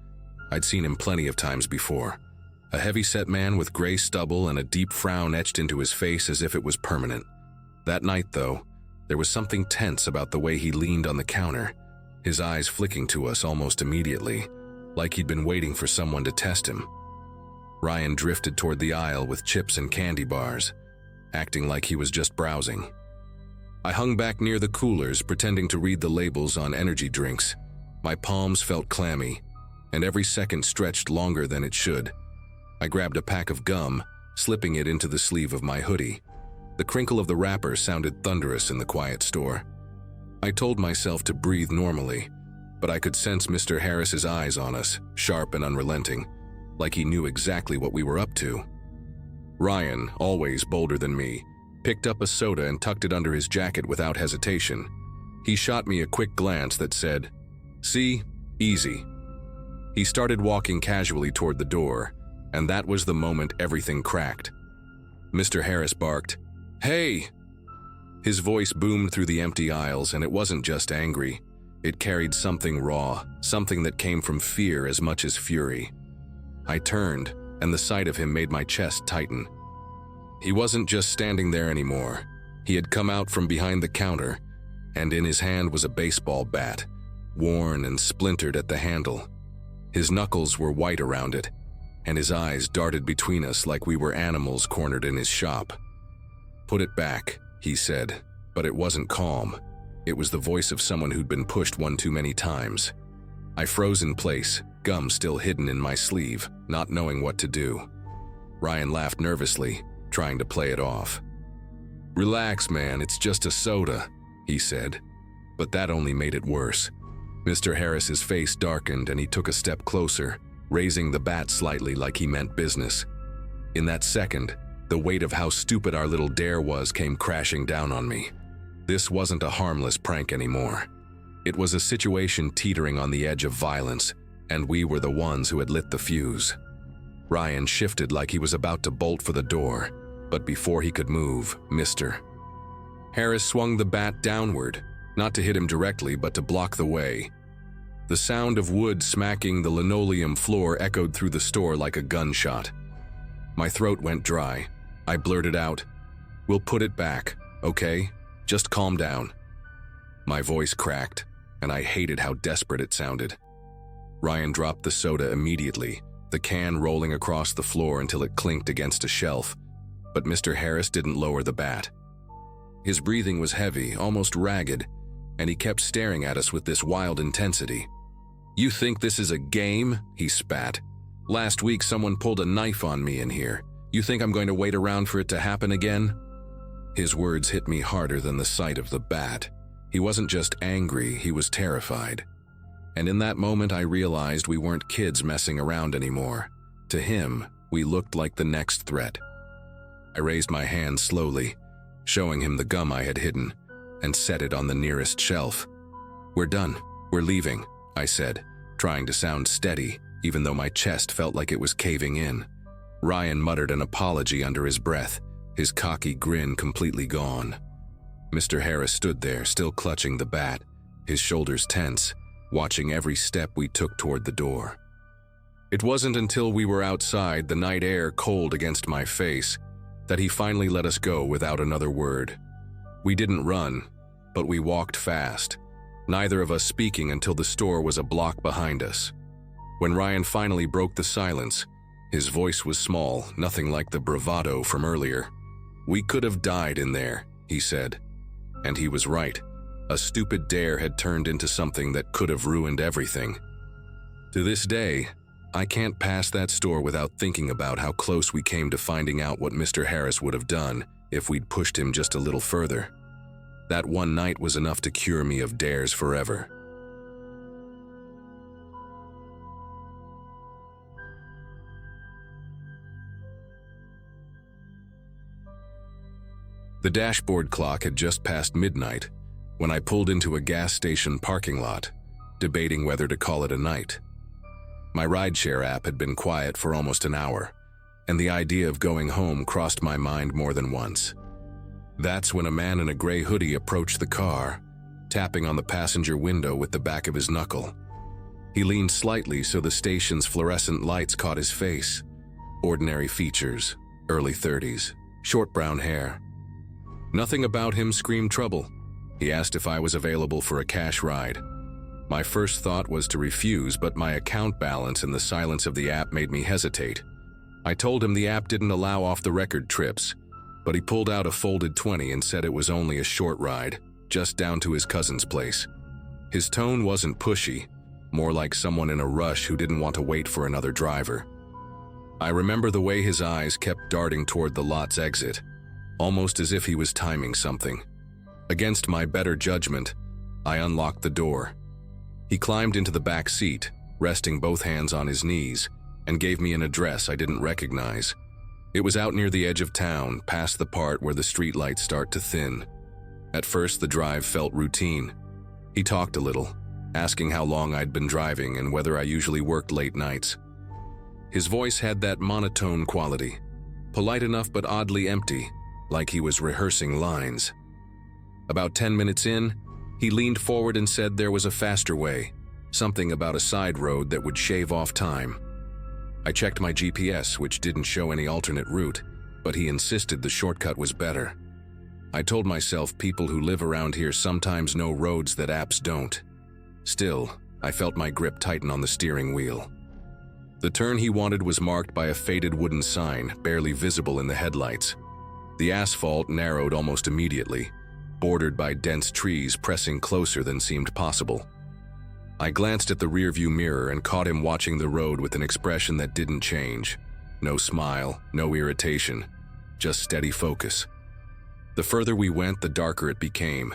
I'd seen him plenty of times before. A heavy-set man with gray stubble and a deep frown etched into his face as if it was permanent. That night, though, there was something tense about the way he leaned on the counter, his eyes flicking to us almost immediately, like he'd been waiting for someone to test him. Ryan drifted toward the aisle with chips and candy bars, acting like he was just browsing. I hung back near the coolers, pretending to read the labels on energy drinks. My palms felt clammy, and every second stretched longer than it should. I grabbed a pack of gum, slipping it into the sleeve of my hoodie. The crinkle of the wrapper sounded thunderous in the quiet store. I told myself to breathe normally, but I could sense Mr. Harris's eyes on us, sharp and unrelenting, like he knew exactly what we were up to. Ryan, always bolder than me, picked up a soda and tucked it under his jacket without hesitation. He shot me a quick glance that said, "See? Easy." He started walking casually toward the door, and that was the moment everything cracked. Mr. Harris barked, "Hey!" His voice boomed through the empty aisles, and it wasn't just angry. It carried something raw, something that came from fear as much as fury. I turned, and the sight of him made my chest tighten. He wasn't just standing there anymore. He had come out from behind the counter, and in his hand was a baseball bat, worn and splintered at the handle. His knuckles were white around it, and his eyes darted between us like we were animals cornered in his shop. "Put it back," he said, but it wasn't calm. It was the voice of someone who'd been pushed one too many times. I froze in place, gum still hidden in my sleeve, not knowing what to do. Ryan laughed nervously, trying to play it off. "Relax, man, it's just a soda," he said. But that only made it worse. Mr. Harris's face darkened and he took a step closer, raising the bat slightly like he meant business. In that second, the weight of how stupid our little dare was came crashing down on me. This wasn't a harmless prank anymore. It was a situation teetering on the edge of violence, and we were the ones who had lit the fuse. Ryan shifted like he was about to bolt for the door, but before he could move, Mr. Harris swung the bat downward, not to hit him directly, but to block the way. The sound of wood smacking the linoleum floor echoed through the store like a gunshot. My throat went dry. I blurted out, "We'll put it back, okay? Just calm down." My voice cracked, and I hated how desperate it sounded. Ryan dropped the soda immediately, the can rolling across the floor until it clinked against a shelf, but Mr. Harris didn't lower the bat. His breathing was heavy, almost ragged, and he kept staring at us with this wild intensity. "You think this is a game?" he spat. "Last week someone pulled a knife on me in here. You think I'm going to wait around for it to happen again?" His words hit me harder than the sight of the bat. He wasn't just angry, he was terrified. And in that moment I realized we weren't kids messing around anymore. To him, we looked like the next threat. I raised my hand slowly, showing him the gum I had hidden, and set it on the nearest shelf. "We're done. We're leaving," I said, trying to sound steady, even though my chest felt like it was caving in. Ryan muttered an apology under his breath, his cocky grin completely gone. Mr. Harris stood there, still clutching the bat, his shoulders tense, watching every step we took toward the door. It wasn't until we were outside, the night air cold against my face, that he finally let us go without another word. We didn't run, but we walked fast, neither of us speaking until the store was a block behind us. When Ryan finally broke the silence, his voice was small, nothing like the bravado from earlier. "We could have died in there," he said. And he was right. A stupid dare had turned into something that could have ruined everything. To this day, I can't pass that store without thinking about how close we came to finding out what Mr. Harris would have done if we'd pushed him just a little further. That one night was enough to cure me of dares forever. The dashboard clock had just passed midnight when I pulled into a gas station parking lot, debating whether to call it a night. My rideshare app had been quiet for almost an hour, and the idea of going home crossed my mind more than once. That's when a man in a gray hoodie approached the car, tapping on the passenger window with the back of his knuckle. He leaned slightly so the station's fluorescent lights caught his face. Ordinary features, early 30s, short brown hair. Nothing about him screamed trouble. He asked if I was available for a cash ride. My first thought was to refuse, but my account balance and the silence of the app made me hesitate. I told him the app didn't allow off-the-record trips, but he pulled out a folded 20 and said it was only a short ride, just down to his cousin's place. His tone wasn't pushy, more like someone in a rush who didn't want to wait for another driver. I remember the way his eyes kept darting toward the lot's exit, almost as if he was timing something. Against my better judgment, I unlocked the door. He climbed into the back seat, resting both hands on his knees, and gave me an address I didn't recognize. It was out near the edge of town, past the part where the streetlights start to thin. At first, the drive felt routine. He talked a little, asking how long I'd been driving and whether I usually worked late nights. His voice had that monotone quality, polite enough but oddly empty, like he was rehearsing lines. About 10 minutes in, he leaned forward and said there was a faster way, something about a side road that would shave off time. I checked my GPS, which didn't show any alternate route, but he insisted the shortcut was better. I told myself people who live around here sometimes know roads that apps don't. Still, I felt my grip tighten on the steering wheel. The turn he wanted was marked by a faded wooden sign, barely visible in the headlights. The asphalt narrowed almost immediately, bordered by dense trees pressing closer than seemed possible. I glanced at the rearview mirror and caught him watching the road with an expression that didn't change. No smile, no irritation, just steady focus. The further we went, the darker it became.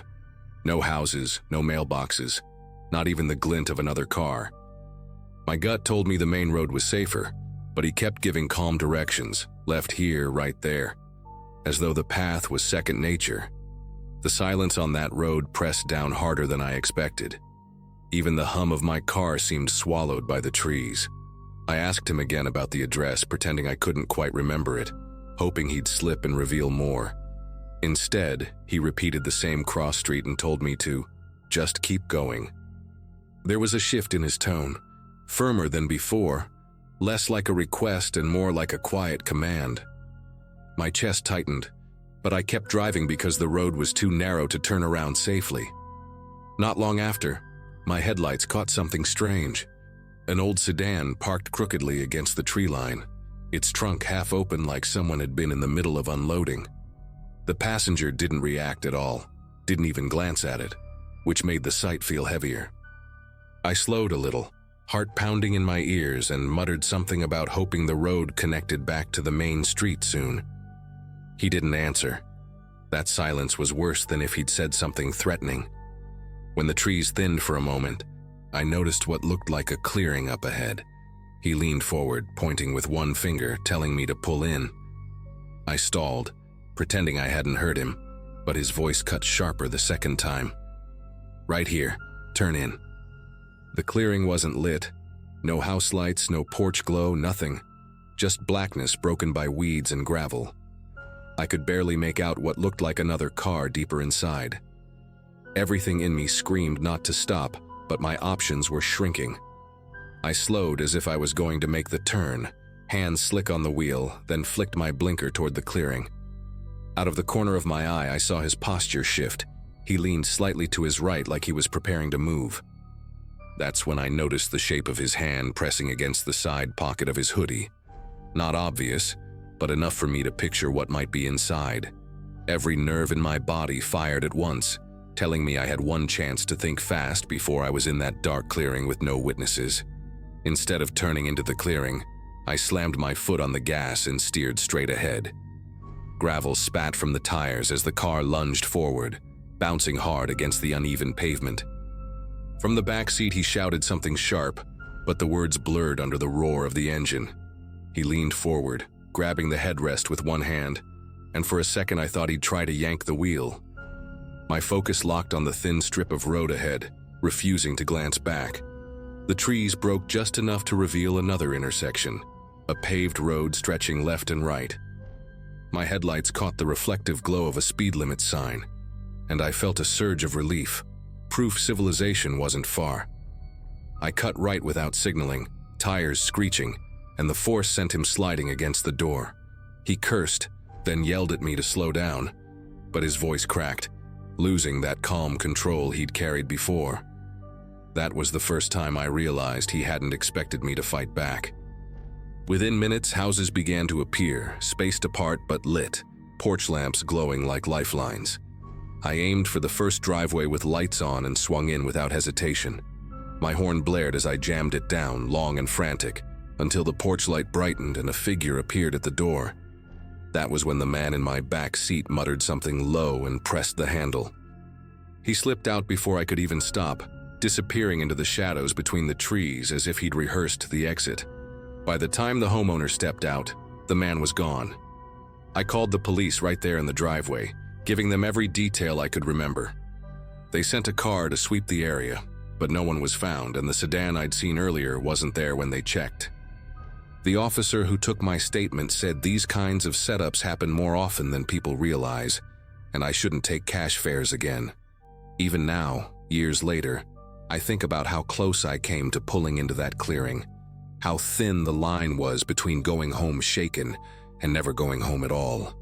No houses, no mailboxes, not even the glint of another car. My gut told me the main road was safer, but he kept giving calm directions, left here, right there, as though the path was second nature. The silence on that road pressed down harder than I expected. Even the hum of my car seemed swallowed by the trees. I asked him again about the address, pretending I couldn't quite remember it, hoping he'd slip and reveal more. Instead, he repeated the same cross street and told me to just keep going. There was a shift in his tone, firmer than before, less like a request and more like a quiet command. My chest tightened, but I kept driving because the road was too narrow to turn around safely. Not long after, my headlights caught something strange. An old sedan parked crookedly against the tree line, its trunk half open like someone had been in the middle of unloading. The passenger didn't react at all, didn't even glance at it, which made the sight feel heavier. I slowed a little, heart pounding in my ears, and muttered something about hoping the road connected back to the main street soon. He didn't answer. That silence was worse than if he'd said something threatening. When the trees thinned for a moment, I noticed what looked like a clearing up ahead. He leaned forward, pointing with one finger, telling me to pull in. I stalled, pretending I hadn't heard him, but his voice cut sharper the second time. Right here, turn in. The clearing wasn't lit. No house lights, no porch glow, nothing. Just blackness broken by weeds and gravel. I could barely make out what looked like another car deeper inside. Everything in me screamed not to stop, but my options were shrinking. I slowed as if I was going to make the turn, hands slick on the wheel, then flicked my blinker toward the clearing. Out of the corner of my eye, I saw his posture shift. He leaned slightly to his right like he was preparing to move. That's when I noticed the shape of his hand pressing against the side pocket of his hoodie. Not obvious, but enough for me to picture what might be inside. Every nerve in my body fired at once, telling me I had one chance to think fast before I was in that dark clearing with no witnesses. Instead of turning into the clearing, I slammed my foot on the gas and steered straight ahead. Gravel spat from the tires as the car lunged forward, bouncing hard against the uneven pavement. From the back seat, he shouted something sharp, but the words blurred under the roar of the engine. He leaned forward, grabbing the headrest with one hand, and for a second I thought he'd try to yank the wheel. My focus locked on the thin strip of road ahead, refusing to glance back. The trees broke just enough to reveal another intersection, a paved road stretching left and right. My headlights caught the reflective glow of a speed limit sign, and I felt a surge of relief. Proof civilization wasn't far. I cut right without signaling, tires screeching, and the force sent him sliding against the door. He cursed, then yelled at me to slow down, but his voice cracked, losing that calm control he'd carried before. That was the first time I realized he hadn't expected me to fight back. Within minutes, houses began to appear, spaced apart but lit, porch lamps glowing like lifelines. I aimed for the first driveway with lights on and swung in without hesitation. My horn blared as I jammed it down, long and frantic, until the porch light brightened and a figure appeared at the door. That was when the man in my back seat muttered something low and pressed the handle. He slipped out before I could even stop, disappearing into the shadows between the trees as if he'd rehearsed the exit. By the time the homeowner stepped out, the man was gone. I called the police right there in the driveway, giving them every detail I could remember. They sent a car to sweep the area, but no one was found, and the sedan I'd seen earlier wasn't there when they checked. The officer who took my statement said these kinds of setups happen more often than people realize, and I shouldn't take cash fares again. Even now, years later, I think about how close I came to pulling into that clearing, how thin the line was between going home shaken and never going home at all.